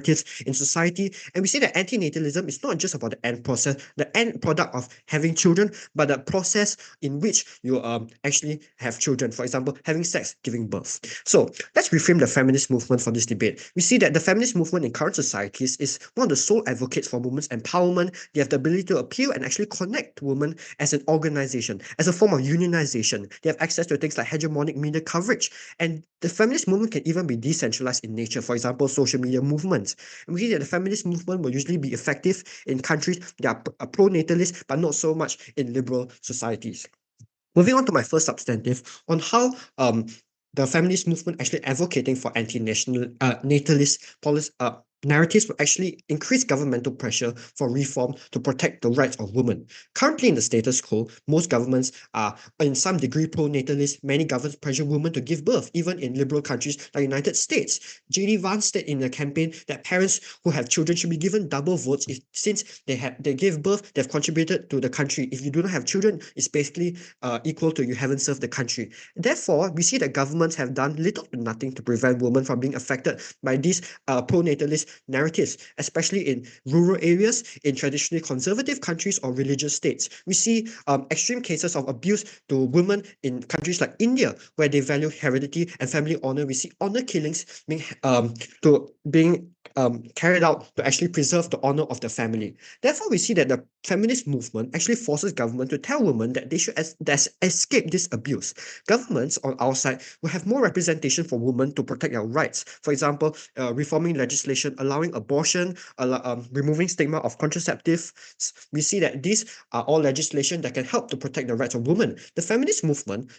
in society. And we see that anti-natalism is not just about the end process, the end product of having children, but the process in which you actually have children. For example, having sex, giving birth. So let's reframe the feminist movement for this debate. We see that the feminist movement in current societies is one of the sole advocates for women's empowerment. They have the ability to appeal and actually connect women as an organization, as a form of unionization. They have access to things like hegemonic media coverage. And the feminist movement can even be decentralized in nature. For example, social media movements. And we see that the feminist movement will usually be effective in countries that are pro-natalist, but not so much in liberal societies. Moving on to my first substantive on how the feminist movement actually advocating for natalist policy narratives will actually increase governmental pressure for reform to protect the rights of women. Currently in the status quo, most governments are in some degree pro-natalist. Many governments pressure women to give birth, even in liberal countries like the United States. J.D. Vance said in a campaign that parents who have children should be given double votes since they gave birth, they've contributed to the country. If you do not have children, it's basically equal to you haven't served the country. Therefore, we see that governments have done little to nothing to prevent women from being affected by these pro-natalist narratives, especially in rural areas, in traditionally conservative countries or religious states. We see extreme cases of abuse to women in countries like India, where they value heredity and family honor. We see honor killings being carried out to actually preserve the honor of the family. Therefore, we see that the feminist movement actually forces government to tell women that they should escape this abuse. Governments on our side will have more representation for women to protect their rights. For example, reforming legislation, allowing abortion, removing stigma of contraceptives. We see that these are all legislation that can help to protect the rights of women. The feminist movement,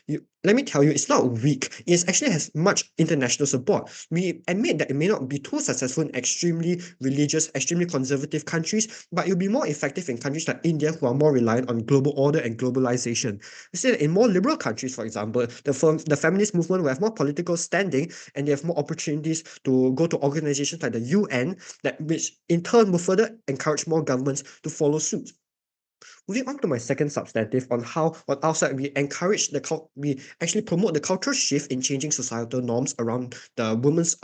let me tell you, it's not weak. It actually has much international support. We admit that it may not be too successful in extremely religious, extremely conservative countries, but it will be more effective in countries like India, who are more reliant on global order and globalization. We see that in more liberal countries, for example, the feminist movement will have more political standing, and they have more opportunities to go to organizations like the UN, which in turn will further encourage more governments to follow suit. Moving on to my second substantive on how on our side we actually promote the cultural shift in changing societal norms around the women's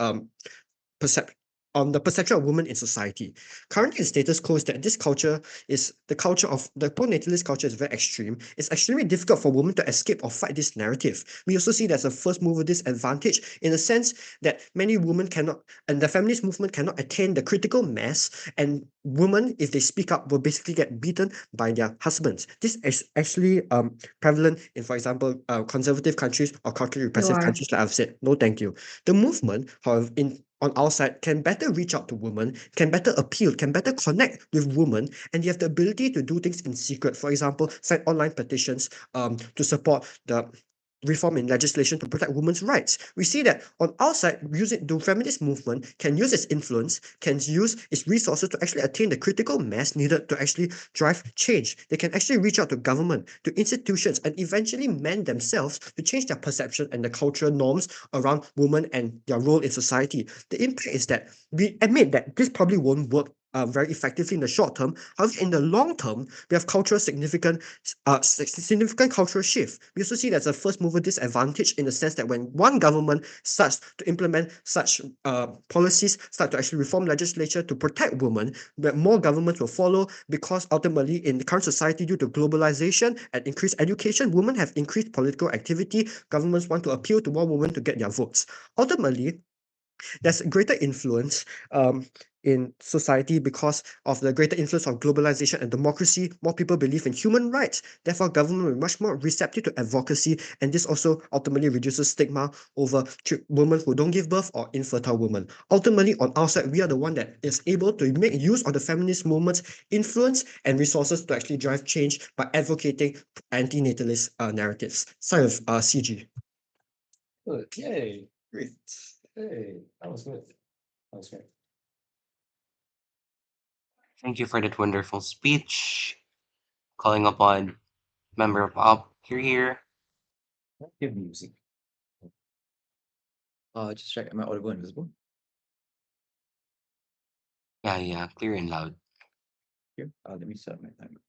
the perception of women in society. Currently, the status quo is that this culture is the culture of the pro-natalist culture is very extreme. It's extremely difficult for women to escape or fight this narrative. We also see there's a first mover disadvantage in the sense that many women cannot, and the feminist movement cannot attain the critical mass, and women, if they speak up, will basically get beaten by their husbands. This is actually prevalent in, for example, conservative countries or culturally repressive countries, like I've said. No, thank you. The movement, however, in on our side can better reach out to women, can better appeal, can better connect with women, and they have the ability to do things in secret. For example, sign online petitions to support the reform in legislation to protect women's rights. We see that on our side, the feminist movement can use its influence, can use its resources to actually attain the critical mass needed to actually drive change. They can actually reach out to government, to institutions, and eventually mend themselves to change their perception and the cultural norms around women and their role in society. The impact is that we admit that this probably won't work very effectively in the short term. However, in the long term, we have significant cultural shift. We also see there's a first mover disadvantage in the sense that when one government starts to implement such policies, start to actually reform legislature to protect women, that more governments will follow, because ultimately in the current society, due to globalization and increased education, women have increased political activity. Governments want to appeal to more women to get their votes. Ultimately, there's greater influence in society because of the greater influence of globalization and democracy. More people believe in human rights. Therefore, government will be much more receptive to advocacy, and this also ultimately reduces stigma over women who don't give birth or infertile women. Ultimately, on our side, we are the one that is able to make use of the feminist movement's influence and resources to actually drive change by advocating anti-natalist narratives. Sorry of CG. Good. Yay. Great. Hey, that was good. That was great. Thank you for that wonderful speech. Calling upon member of Up here. Give music. Just check. Am I audible and visible? Yeah, clear and loud. Here. Let me set my timer.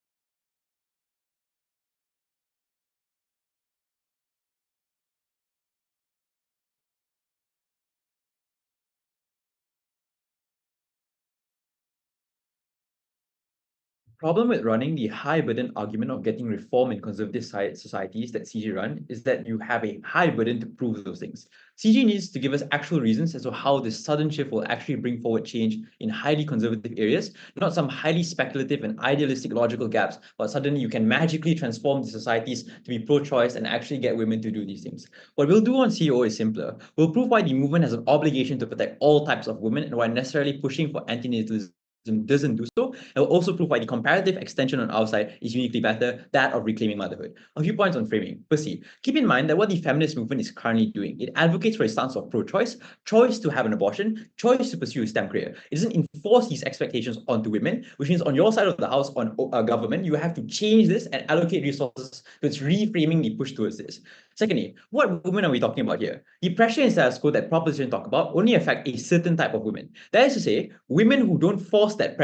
Problem with running the high burden argument of getting reform in conservative societies that CG run is that you have a high burden to prove those things. CG needs to give us actual reasons as to how this sudden shift will actually bring forward change in highly conservative areas, not some highly speculative and idealistic logical gaps, but suddenly you can magically transform the societies to be pro-choice and actually get women to do these things. What we'll do on CEO is simpler. We'll prove why the movement has an obligation to protect all types of women and why necessarily pushing for anti-natalism doesn't do so. It will also prove why the comparative extension on our side is uniquely better, that of reclaiming motherhood. A few points on framing. Firstly, keep in mind that what the feminist movement is currently doing, it advocates for a stance of pro-choice, choice to have an abortion, choice to pursue a STEM career. It doesn't enforce these expectations onto women, which means on your side of the house, on government, you have to change this and allocate resources to its reframing the push towards this. Secondly, what women are we talking about here? The pressure and status quo that proposition talk about only affect a certain type of women. That is to say, women who don't face that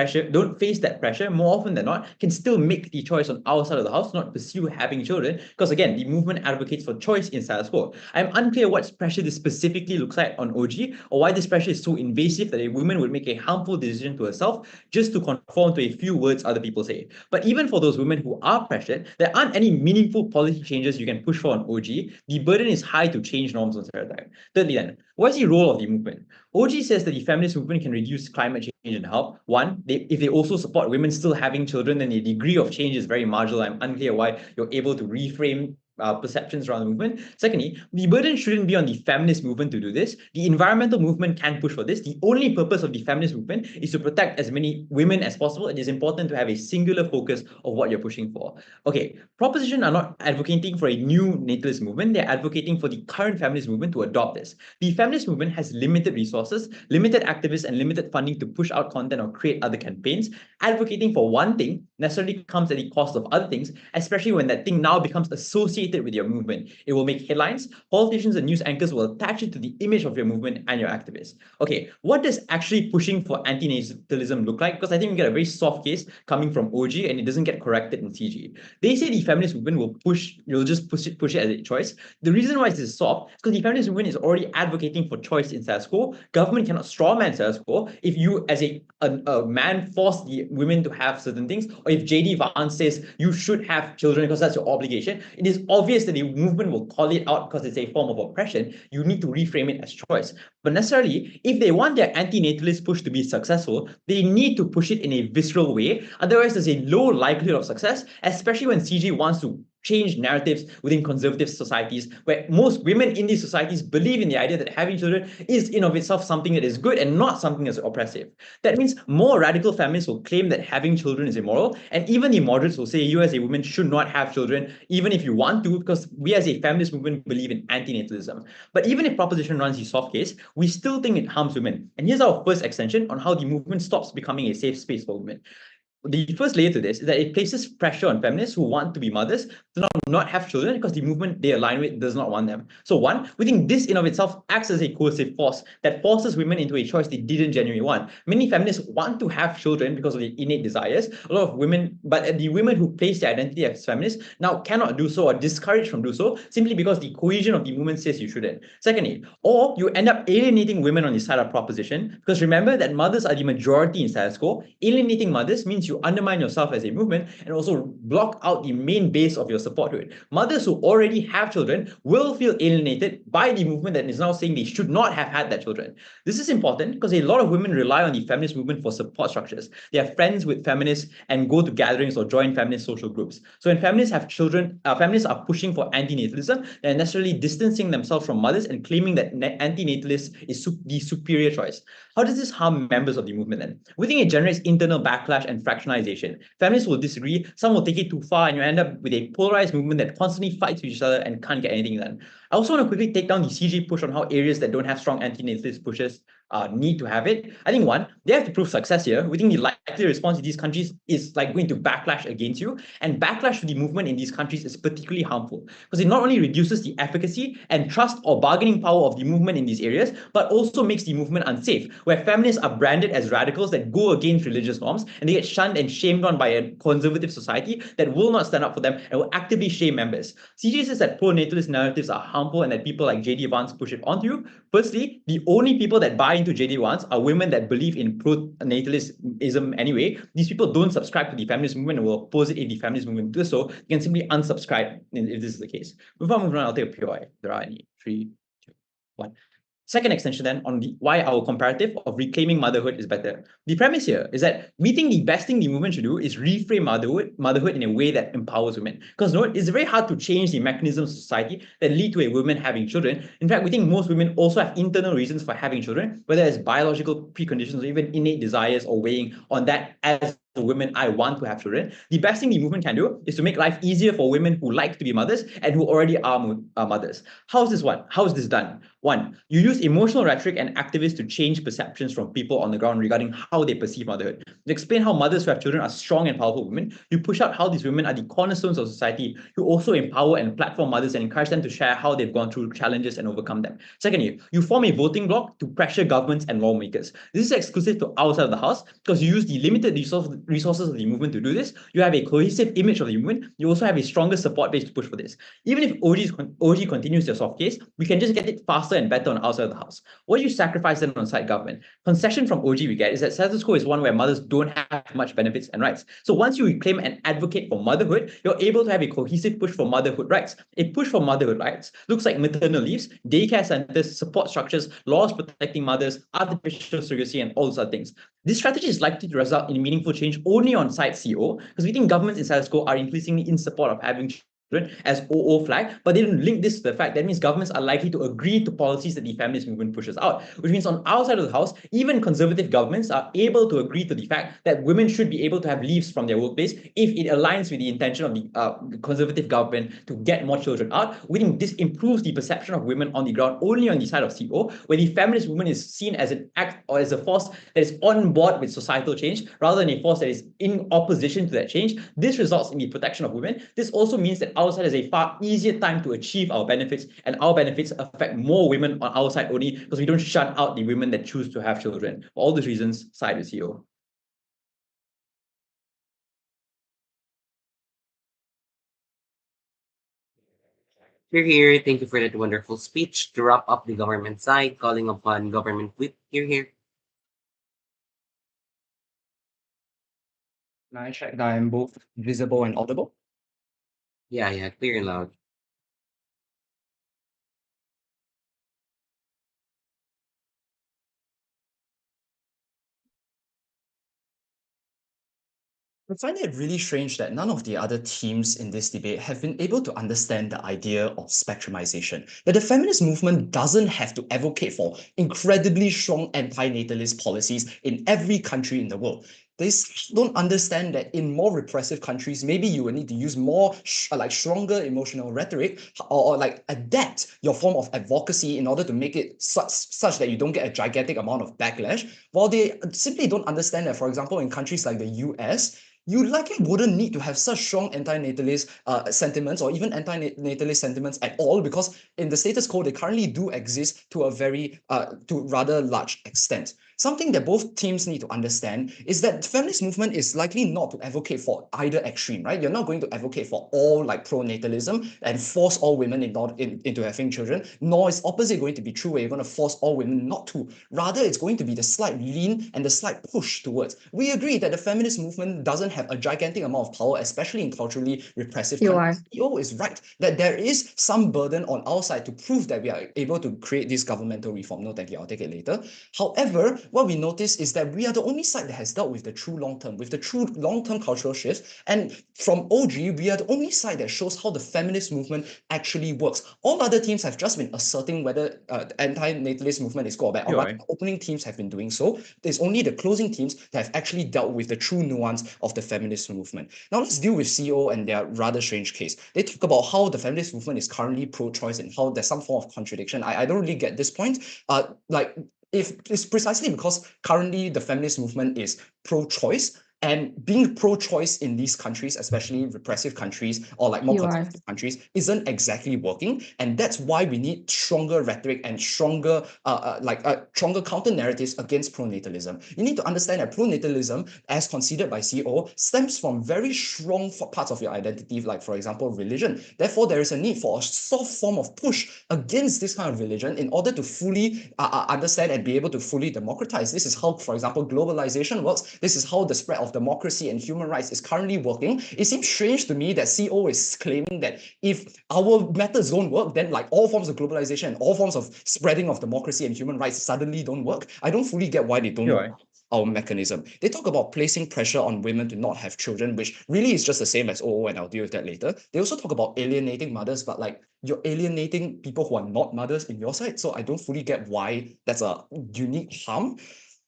pressure, more often than not, can still make the choice on our side of the house, not pursue having children, because again, the movement advocates for choice in status quo. I'm unclear what pressure this specifically looks like on OG, or why this pressure is so invasive that a woman would make a harmful decision to herself just to conform to a few words other people say. But even for those women who are pressured, there aren't any meaningful policy changes you can push for on OG. The burden is high to change norms and stereotypes. Thirdly then, what is the role of the movement? OG says that the feminist movement can reduce climate change and help. One, if they also support women still having children, then the degree of change is very marginal. I'm unclear why you're able to reframe perceptions around the movement. Secondly, the burden shouldn't be on the feminist movement to do this. The environmental movement can push for this. The only purpose of the feminist movement is to protect as many women as possible. It is important to have a singular focus of what you're pushing for. Okay, proposition are not advocating for a new natalist movement. They're advocating for the current feminist movement to adopt this. The feminist movement has limited resources, limited activists, and limited funding to push out content or create other campaigns. Advocating for one thing necessarily comes at the cost of other things, especially when that thing now becomes associated with your movement. It will make headlines. Politicians and news anchors will attach it to the image of your movement and your activists. Okay, what does actually pushing for anti-natalism look like? Because I think we get a very soft case coming from OG and it doesn't get corrected in CG. They say the feminist movement will just push it as a choice. The reason why this is soft is because the feminist movement is already advocating for choice in status quo. Government cannot strawman status quo. If you as a man force the women to have certain things, or if JD Vance says you should have children because that's your obligation, it is obvious that the movement will call it out because it's a form of oppression. You need to reframe it as choice. But necessarily, if they want their anti-natalist push to be successful, they need to push it in a visceral way. Otherwise, there's a low likelihood of success, especially when CG wants to change narratives within conservative societies, where most women in these societies believe in the idea that having children is in of itself something that is good and not something that's oppressive. That means more radical feminists will claim that having children is immoral, and even the moderates will say you as a woman should not have children, even if you want to, because we as a feminist movement believe in anti-natalism. But even if proposition runs the soft case, we still think it harms women. And here's our first extension on how the movement stops becoming a safe space for women. The first layer to this is that it places pressure on feminists who want to be mothers to not have children because the movement they align with does not want them. So one, we think this in of itself acts as a coercive force that forces women into a choice they didn't genuinely want. Many feminists want to have children because of their innate desires. A lot of women, but the women who place their identity as feminists now cannot do so or discouraged from do so simply because the cohesion of the movement says you shouldn't. Secondly, or you end up alienating women on the side of proposition, because remember that mothers are the majority in status quo. Alienating mothers means you undermine yourself as a movement and also block out the main base of your support to it. Mothers who already have children will feel alienated by the movement that is now saying they should not have had their children. This is important because a lot of women rely on the feminist movement for support structures. They are friends with feminists and go to gatherings or join feminist social groups. So when feminists have children, feminists are pushing for anti-natalism, they're necessarily distancing themselves from mothers and claiming that anti-natalist is the superior choice. How does this harm members of the movement then? We think it generates internal backlash and fractionalization. Feminists will disagree, some will take it too far, and you end up with a polarized movement that constantly fights with each other and can't get anything done. I also want to quickly take down the CG push on how areas that don't have strong anti-natalist pushes need to have it. I think one, they have to prove success here. We think the likely response in these countries is like going to backlash against you, and backlash to the movement in these countries is particularly harmful because it not only reduces the efficacy and trust or bargaining power of the movement in these areas, but also makes the movement unsafe, where feminists are branded as radicals that go against religious norms, and they get shunned and shamed on by a conservative society that will not stand up for them and will actively shame members. CG says that pro-natalist narratives are harmful and that people like JD Vance push it onto you. Firstly, the only people that buy into JD Vance are women that believe in pro-natalism anyway. These people don't subscribe to the feminist movement and will oppose it if the feminist movement does so. You can simply unsubscribe if this is the case. Before I move on, I'll take a POI. There are any. 3, 2, 1. Second extension then on why our comparative of reclaiming motherhood is better. The premise here is that we think the best thing the movement should do is reframe motherhood in a way that empowers women. Because note, it's very hard to change the mechanisms of society that lead to a woman having children. In fact, we think most women also have internal reasons for having children, whether it's biological preconditions or even innate desires or weighing on that as a woman, I want to have children. The best thing the movement can do is to make life easier for women who like to be mothers and who already are mothers. How is this done? One, you use emotional rhetoric and activists to change perceptions from people on the ground regarding how they perceive motherhood. To explain how mothers who have children are strong and powerful women, you push out how these women are the cornerstones of society. You also empower and platform mothers and encourage them to share how they've gone through challenges and overcome them. Secondly, you form a voting bloc to pressure governments and lawmakers. This is exclusive to outside of the house because you use the limited resources of the movement to do this. You have a cohesive image of the movement. You also have a stronger support base to push for this. Even if OG continues their soft case, we can just get it faster and better on outside of the house. What do you sacrifice then on side government? Concession from OG we get is that status quo is one where mothers don't have much benefits and rights. So once you reclaim and advocate for motherhood, you're able to have a cohesive push for motherhood rights. A push for motherhood rights looks like maternal leaves, daycare centers, support structures, laws protecting mothers, artificial surrogacy, and all those other things. This strategy is likely to result in meaningful change only on side CO, because we think governments in status quo are increasingly in support of having as OO flag, but they don't link this to the fact that means governments are likely to agree to policies that the feminist movement pushes out, which means on our side of the house, even conservative governments are able to agree to the fact that women should be able to have leaves from their workplace if it aligns with the intention of the conservative government to get more children out. We think this improves the perception of women on the ground only on the side of CO, where the feminist movement is seen as an act or as a force that is on board with societal change rather than a force that is in opposition to that change. This results in the protection of women. This also means that our side has a far easier time to achieve our benefits, and our benefits affect more women on our side only because we don't shut out the women that choose to have children. For all these reasons, side with Theo. Here. Thank you for that wonderful speech. To wrap up the government side, calling upon government whip. Here. Can I check that I'm both visible and audible? Yeah, clear and loud. I find it really strange that none of the other teams in this debate have been able to understand the idea of spectrumization. That the feminist movement doesn't have to advocate for incredibly strong anti-natalist policies in every country in the world. They don't understand that in more repressive countries, maybe you will need to use more stronger emotional rhetoric or like adapt your form of advocacy in order to make it such that you don't get a gigantic amount of backlash. While they simply don't understand that, for example, in countries like the US, you likely wouldn't need to have such strong anti-natalist sentiments or even anti-natalist sentiments at all, because in the status quo, they currently do exist to a to rather large extent. Something that both teams need to understand is that the feminist movement is likely not to advocate for either extreme, right? You're not going to advocate for all like pro-natalism and force all women into having children, nor is opposite going to be true where you're going to force all women not to. Rather, it's going to be the slight lean and the slight push towards. We agree that the feminist movement doesn't have a gigantic amount of power, especially in culturally repressive countries. Theo is right that there is some burden on our side to prove that we are able to create this governmental reform. No, thank you. I'll take it later. However, what we notice is that we are the only side that has dealt with the true long-term cultural shifts. And from OG, we are the only side that shows how the feminist movement actually works. All other teams have just been asserting whether the anti-natalist movement is good or bad. Or rather, opening teams have been doing so. It's only the closing teams that have actually dealt with the true nuance of the feminist movement. Now let's deal with CO and their rather strange case. They talk about how the feminist movement is currently pro-choice and how there's some form of contradiction. I don't really get this point. If it's precisely because currently the feminist movement is pro-choice, and being pro-choice in these countries, especially repressive countries or like more conservative countries, isn't exactly working. And that's why we need stronger rhetoric and stronger counter narratives against pronatalism. You need to understand that pronatalism, as considered by CO, stems from very strong parts of your identity, like for example, religion. Therefore, there is a need for a soft form of push against this kind of religion in order to fully understand and be able to fully democratize. This is how, for example, globalization works. This is how the spread of democracy and human rights is currently working. It seems strange to me that CO is claiming that if our methods don't work, then like all forms of globalization and all forms of spreading of democracy and human rights suddenly don't work. I don't fully get why they don't work. Our mechanism. They talk about placing pressure on women to not have children, which really is just the same as OO, and I'll deal with that later. They also talk about alienating mothers, but like you're alienating people who are not mothers in your side, so I don't fully get why that's a unique harm.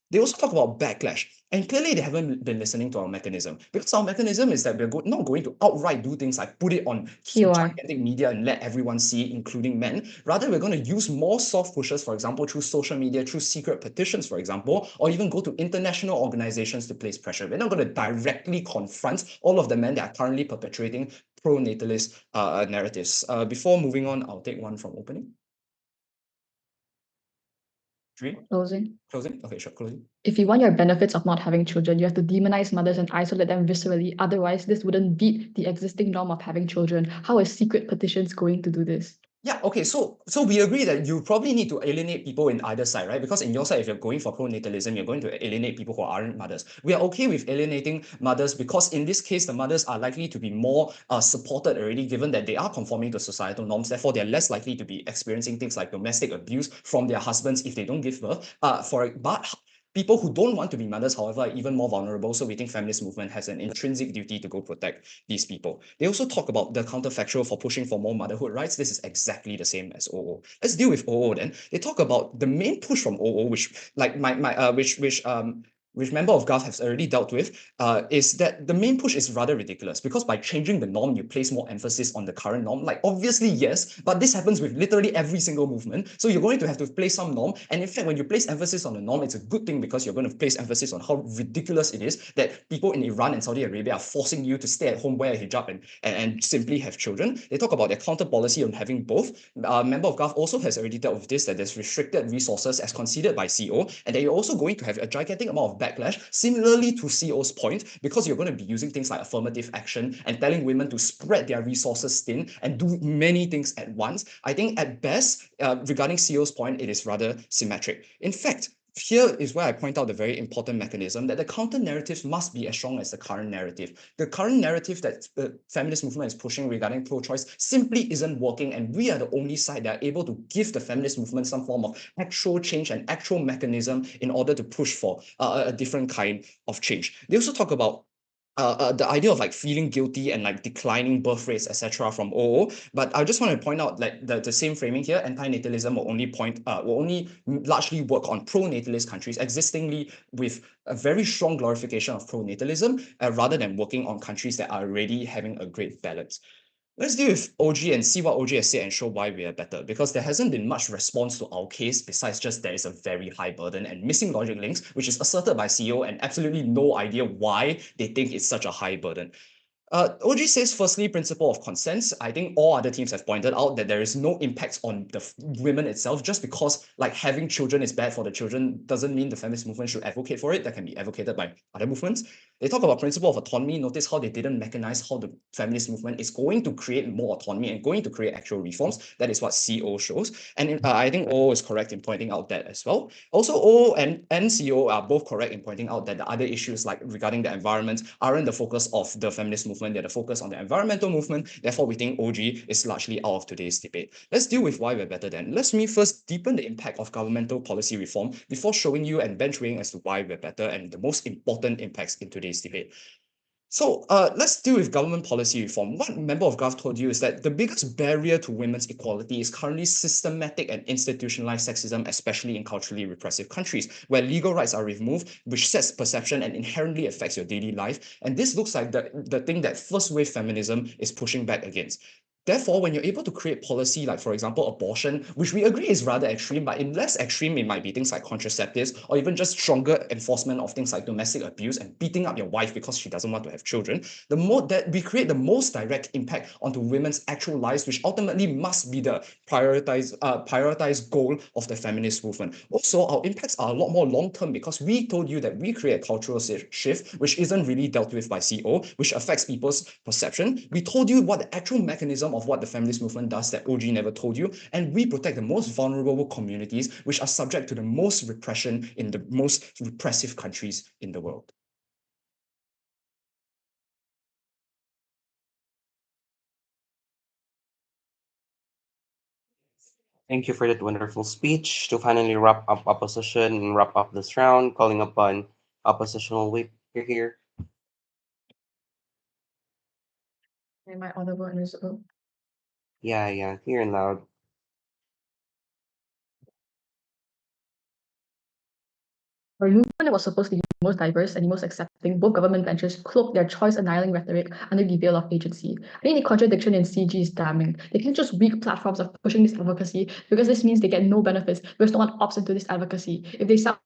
They also talk about backlash, and clearly they haven't been listening to our mechanism, because our mechanism is that we're not going to outright do things like put it on gigantic media and let everyone see, including men. Rather, we're going to use more soft pushes, for example, through social media, through secret petitions, for example, or even go to international organizations to place pressure. We're not going to directly confront all of the men that are currently perpetuating pro-natalist narratives. Before moving on, I'll take one from opening. Closing. Okay, sure. Closing. If you want your benefits of not having children, you have to demonize mothers and isolate them viscerally. Otherwise, this wouldn't beat the existing norm of having children. How is secret petitions going to do this? Yeah, okay, so we agree that you probably need to alienate people in either side, right? Because in your side, if you're going for pronatalism, you're going to alienate people who aren't mothers. We are okay with alienating mothers because in this case, the mothers are likely to be more supported already, given that they are conforming to societal norms. Therefore, they're less likely to be experiencing things like domestic abuse from their husbands if they don't give birth. But people who don't want to be mothers, however, are even more vulnerable. So we think feminist movement has an intrinsic duty to go protect these people. They also talk about the counterfactual for pushing for more motherhood rights. This is exactly the same as OO. Let's deal with OO then. They talk about the main push from OO, which like which member of Gov has already dealt with, is that the main push is rather ridiculous, because by changing the norm, you place more emphasis on the current norm. Like, obviously, yes, but this happens with literally every single movement. So you're going to have to place some norm. And in fact, when you place emphasis on the norm, it's a good thing, because you're going to place emphasis on how ridiculous it is that people in Iran and Saudi Arabia are forcing you to stay at home, wear a hijab, and simply have children. They talk about their counter policy on having both. Member of Gov also has already dealt with this, that there's restricted resources as conceded by CO, and that you're also going to have a gigantic amount of backlash, similarly to CO's point, because you're going to be using things like affirmative action and telling women to spread their resources thin and do many things at once. I think at best, regarding CO's point, it is rather symmetric. In fact, here is where I point out the very important mechanism that the counter narratives must be as strong as the current narrative. The current narrative that the feminist movement is pushing regarding pro-choice simply isn't working, and we are the only side that are able to give the feminist movement some form of actual change and actual mechanism in order to push for a different kind of change. They also talk about the idea of like feeling guilty and like declining birth rates, etc., from OO. But I just want to point out like the same framing here. Anti-natalism will only largely work on pro-natalist countries, existingly with a very strong glorification of pro-natalism, rather than working on countries that are already having a great balance. Let's deal with OG and see what OG has said and show why we are better, because there hasn't been much response to our case besides just there is a very high burden and missing logic links, which is asserted by CEO and absolutely no idea why they think it's such a high burden. OG says, firstly, principle of consent. I think all other teams have pointed out that there is no impact on the women itself. Just because like having children is bad for the children doesn't mean the feminist movement should advocate for it. That can be advocated by other movements. They talk about principle of autonomy. Notice how they didn't mechanize how the feminist movement is going to create more autonomy and going to create actual reforms. That is what CO shows. And I think O is correct in pointing out that as well. Also, O and CO are both correct in pointing out that the other issues like regarding the environment aren't the focus of the feminist movement. They're the focus on the environmental movement. Therefore, we think OG is largely out of today's debate. Let's deal with why we're better then. Let me first deepen the impact of governmental policy reform before showing you and benchmarking as to why we're better and the most important impacts in today's debate. So let's deal with government policy reform. What member of Gov told you is that the biggest barrier to women's equality is currently systematic and institutionalized sexism, especially in culturally repressive countries, where legal rights are removed, which sets perception and inherently affects your daily life. And this looks like the thing that first wave feminism is pushing back against. Therefore, when you're able to create policy like, for example, abortion, which we agree is rather extreme, but in less extreme, it might be things like contraceptives or even just stronger enforcement of things like domestic abuse and beating up your wife because she doesn't want to have children, the more that we create the most direct impact onto women's actual lives, which ultimately must be the prioritized goal of the feminist movement. Also, our impacts are a lot more long-term because we told you that we create a cultural shift, which isn't really dealt with by CO, which affects people's perception. We told you what the actual mechanism of what the feminist movement does that OG never told you, and we protect the most vulnerable communities which are subject to the most repression in the most repressive countries in the world. Thank you for that wonderful speech. To finally wrap up opposition and wrap up this round, calling upon oppositional whip here. Am I audible and visible? Yeah, here and loud. For a movement that was supposed to be the most diverse and the most accepting, both government benches cloaked their choice-annihilating rhetoric under the veil of agency. I think the contradiction in CG is damning. They can't just weak platforms of pushing this advocacy because this means they get no benefits because no one opts into this advocacy. If they somehow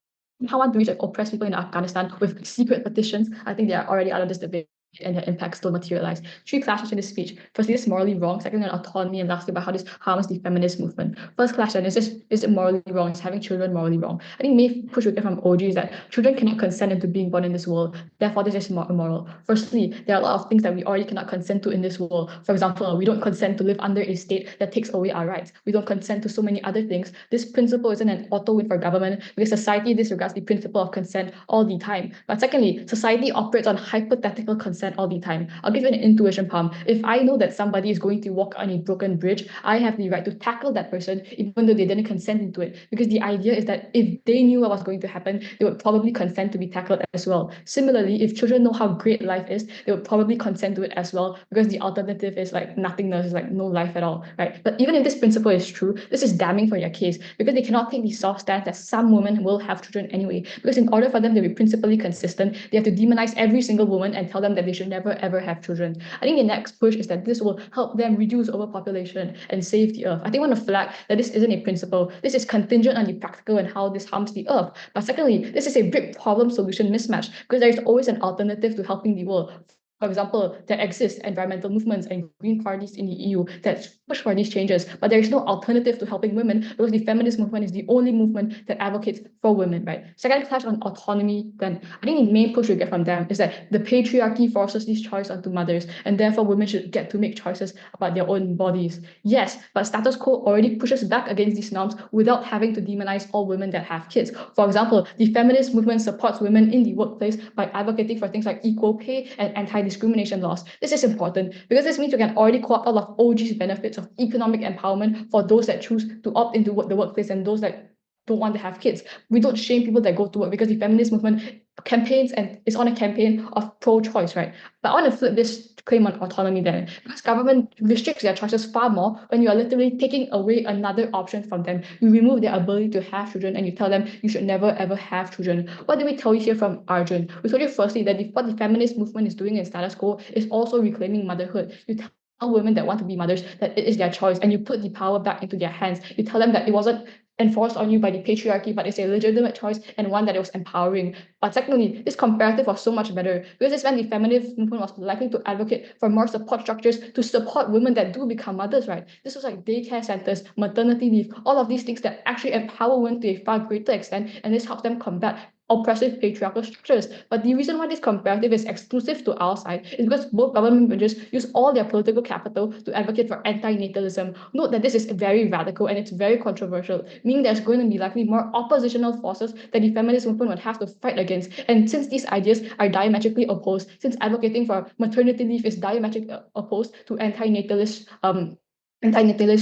want to reach like, oppressed people in Afghanistan with secret petitions, I think they are already out of this debate and their impacts still materialize. Three clashes in this speech. Firstly, it's morally wrong. Secondly, on autonomy, and lastly, about how this harms the feminist movement. First clash, then, is it morally wrong? Is having children morally wrong? I think main push we get from OG is that children cannot consent into being born in this world. Therefore, this is immoral. Firstly, there are a lot of things that we already cannot consent to in this world. For example, we don't consent to live under a state that takes away our rights. We don't consent to so many other things. This principle isn't an auto win for government because society disregards the principle of consent all the time. But secondly, society operates on hypothetical consent all the time. I'll give you an intuition, Pham. If I know that somebody is going to walk on a broken bridge, I have the right to tackle that person even though they didn't consent into it. Because the idea is that if they knew what was going to happen, they would probably consent to be tackled as well. Similarly, if children know how great life is, they would probably consent to it as well because the alternative is like nothingness, is like no life at all, right? But even if this principle is true, this is damning for their case because they cannot take the soft stance that some women will have children anyway. Because in order for them to be principally consistent, they have to demonize every single woman and tell them that they should never ever have children. I think the next push is that this will help them reduce overpopulation and save the earth. I think I want to flag that this isn't a principle. This is contingent on the practical and how this harms the earth. But secondly, this is a big problem solution mismatch because there is always an alternative to helping the world. For example, there exist environmental movements and green parties in the EU that push for these changes, but there is no alternative to helping women because the feminist movement is the only movement that advocates for women, right? Second clash on autonomy, then I think the main push we get from them is that the patriarchy forces these choices onto mothers, and therefore women should get to make choices about their own bodies. Yes, but status quo already pushes back against these norms without having to demonize all women that have kids. For example, the feminist movement supports women in the workplace by advocating for things like equal pay and anti-discrimination laws. This is important because this means we can already co-opt all of OG's benefits of economic empowerment for those that choose to opt into the workplace and those that don't want to have kids. We don't shame people that go to work because the feminist movement campaigns and is on a campaign of pro-choice, right? But I want to flip this claim on autonomy then, because government restricts their choices far more when you are literally taking away another option from them. You remove their ability to have children and you tell them you should never ever have children. What did we tell you here from Arjun? We told you firstly that what the feminist movement is doing in status quo is also reclaiming motherhood. You tell women that want to be mothers that it is their choice and you put the power back into their hands. You tell them that it wasn't enforced on you by the patriarchy, but it's a legitimate choice and one that was empowering. But secondly, this comparative was so much better because this meant the feminist movement was likely to advocate for more support structures to support women that do become mothers, right? This was like daycare centers, maternity leave, all of these things that actually empower women to a far greater extent, and this helps them combat oppressive patriarchal structures. But the reason why this comparative is exclusive to our side is because both government branches use all their political capital to advocate for anti-natalism. Note that this is very radical and it's very controversial, meaning there's going to be likely more oppositional forces that the feminist movement would have to fight against. And since these ideas are diametrically opposed, since advocating for maternity leave is diametrically opposed to anti-natalist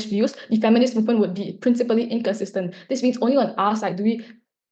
views, the feminist movement would be principally inconsistent. This means only on our side do we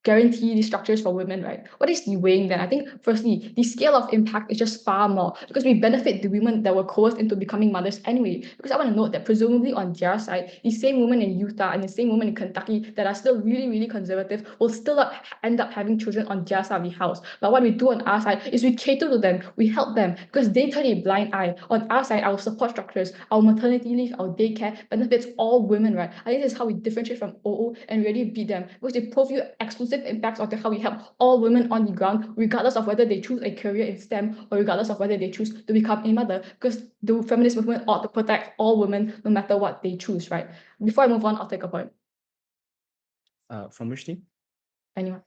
guarantee these structures for women, right? What is the weighing then? I think firstly, the scale of impact is just far more because we benefit the women that were coerced into becoming mothers anyway. Because I want to note that presumably on their side, the same women in Utah and the same women in Kentucky that are still really, really conservative will still end up having children on their side of the house. But what we do on our side is we cater to them, we help them because they turn a blind eye. On our side, our support structures, our maternity leave, our daycare benefits all women, right? I think this is how we differentiate from OO and really beat them because they provide exclusive impacts onto how we help all women on the ground, regardless of whether they choose a career in STEM or regardless of whether they choose to become a mother, because the feminist movement ought to protect all women no matter what they choose, right? Before I move on, I'll take a point. From which team? Anyone?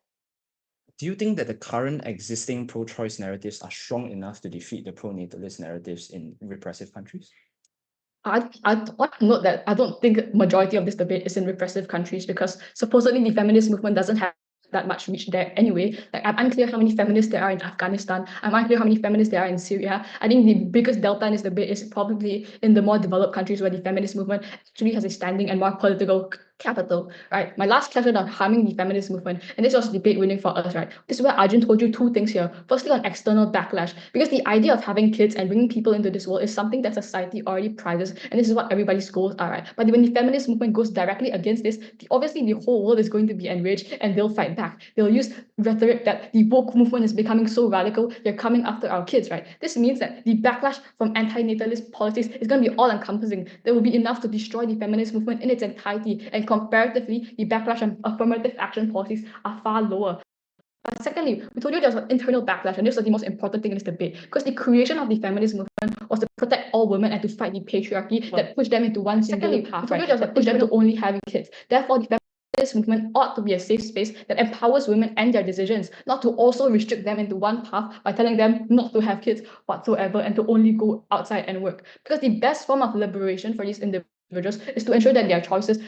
Do you think that the current existing pro-choice narratives are strong enough to defeat the pro-natalist narratives in repressive countries? I want to note that I don't think majority of this debate is in repressive countries because supposedly the feminist movement doesn't have that much reach there anyway. Like I'm unclear how many feminists there are in Afghanistan. I'm unclear how many feminists there are in Syria. I think the biggest delta in this debate is probably in the more developed countries where the feminist movement actually has a standing and more political capital, right? My last question on harming the feminist movement, and this was debate winning for us, right? This is where Arjun told you two things here. Firstly, on external backlash, because the idea of having kids and bringing people into this world is something that society already prizes, and this is what everybody's goals are, right? But when the feminist movement goes directly against this, obviously the whole world is going to be enraged and they'll fight back. They'll use rhetoric that the woke movement is becoming so radical, they're coming after our kids, right? This means that the backlash from anti-natalist politics is going to be all-encompassing. There will be enough to destroy the feminist movement in its entirety, and comparatively, the backlash on affirmative action policies are far lower. But secondly, we told you there's an internal backlash, and this was the most important thing in this debate, because the creation of the feminist movement was to protect all women and to fight the patriarchy that pushed them into one singular path, right? That pushed them to only having kids. Therefore, the feminist movement ought to be a safe space that empowers women and their decisions, not to also restrict them into one path by telling them not to have kids whatsoever and to only go outside and work. Because the best form of liberation for these individuals is to ensure that their choices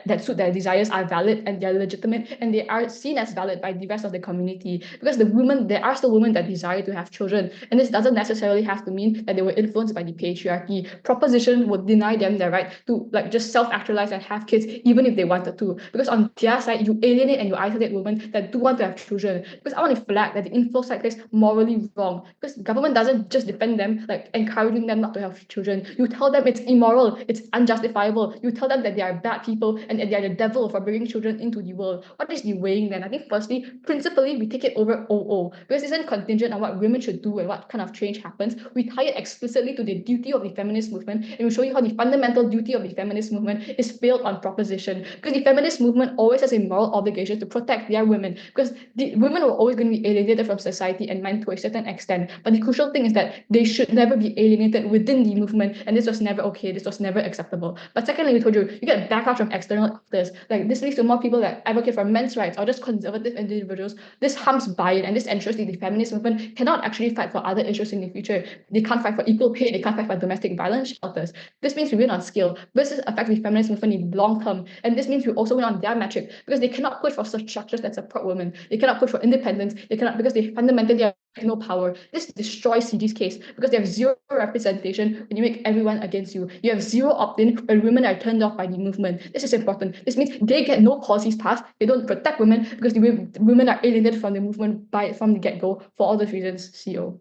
that suit their desires are valid and they're legitimate and they are seen as valid by the rest of the community. Because there are still women that desire to have children, and this doesn't necessarily have to mean that they were influenced by the patriarchy. Proposition would deny them their right to just self-actualize and have kids even if they wanted to. Because on their side, you alienate and you isolate women that do want to have children. Because I want to flag that the inflow cycle is morally wrong. Because the government doesn't just defend them, encouraging them not to have children. You tell them it's immoral, it's unjustifiable. You tell them that they are bad people and that they are the devil for bringing children into the world. What is the weighing then? I think firstly, principally, we take it over OO because it isn't contingent on what women should do and what kind of change happens. We tie it explicitly to the duty of the feminist movement, and we show you how the fundamental duty of the feminist movement is built on proposition. Because the feminist movement always has a moral obligation to protect their women, because the women are always going to be alienated from society and men to a certain extent. But the crucial thing is that they should never be alienated within the movement, and this was never okay. This was never acceptable. But secondly, we told you, you get backlash from external actors. This leads to more people that advocate for men's rights or just conservative individuals. This harms buy-in, and this ensures that the feminist movement cannot actually fight for other issues in the future. They can't fight for equal pay. They can't fight for domestic violence shelters. This means we win on scale. This affects the feminist movement in the long term. And this means we also win on their metric because they cannot push for such structures that support women. They cannot push for independence. They cannot, because they fundamentally are no power. This destroys CG's case because they have zero representation when you make everyone against you. You have zero opt-in when women are turned off by the movement. This is important. This means they get no policies passed. They don't protect women because the women are alienated from the movement from the get-go for all those reasons. CO.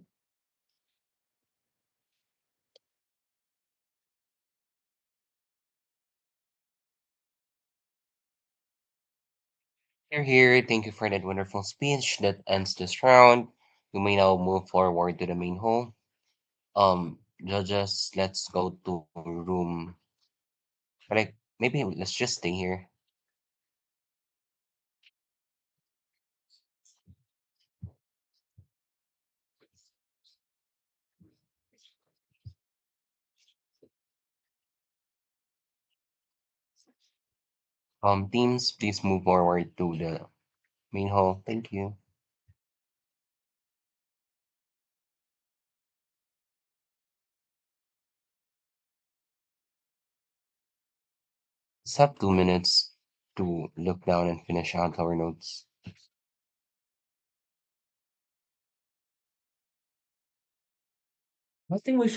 Here. Thank you for that wonderful speech that ends this round. We may now move forward to the main hall. Judges, let's go to room. Like maybe let's just stay here. Teams, please move forward to the main hall. Thank you. Let's have 2 minutes to look down and finish out our notes. I think we should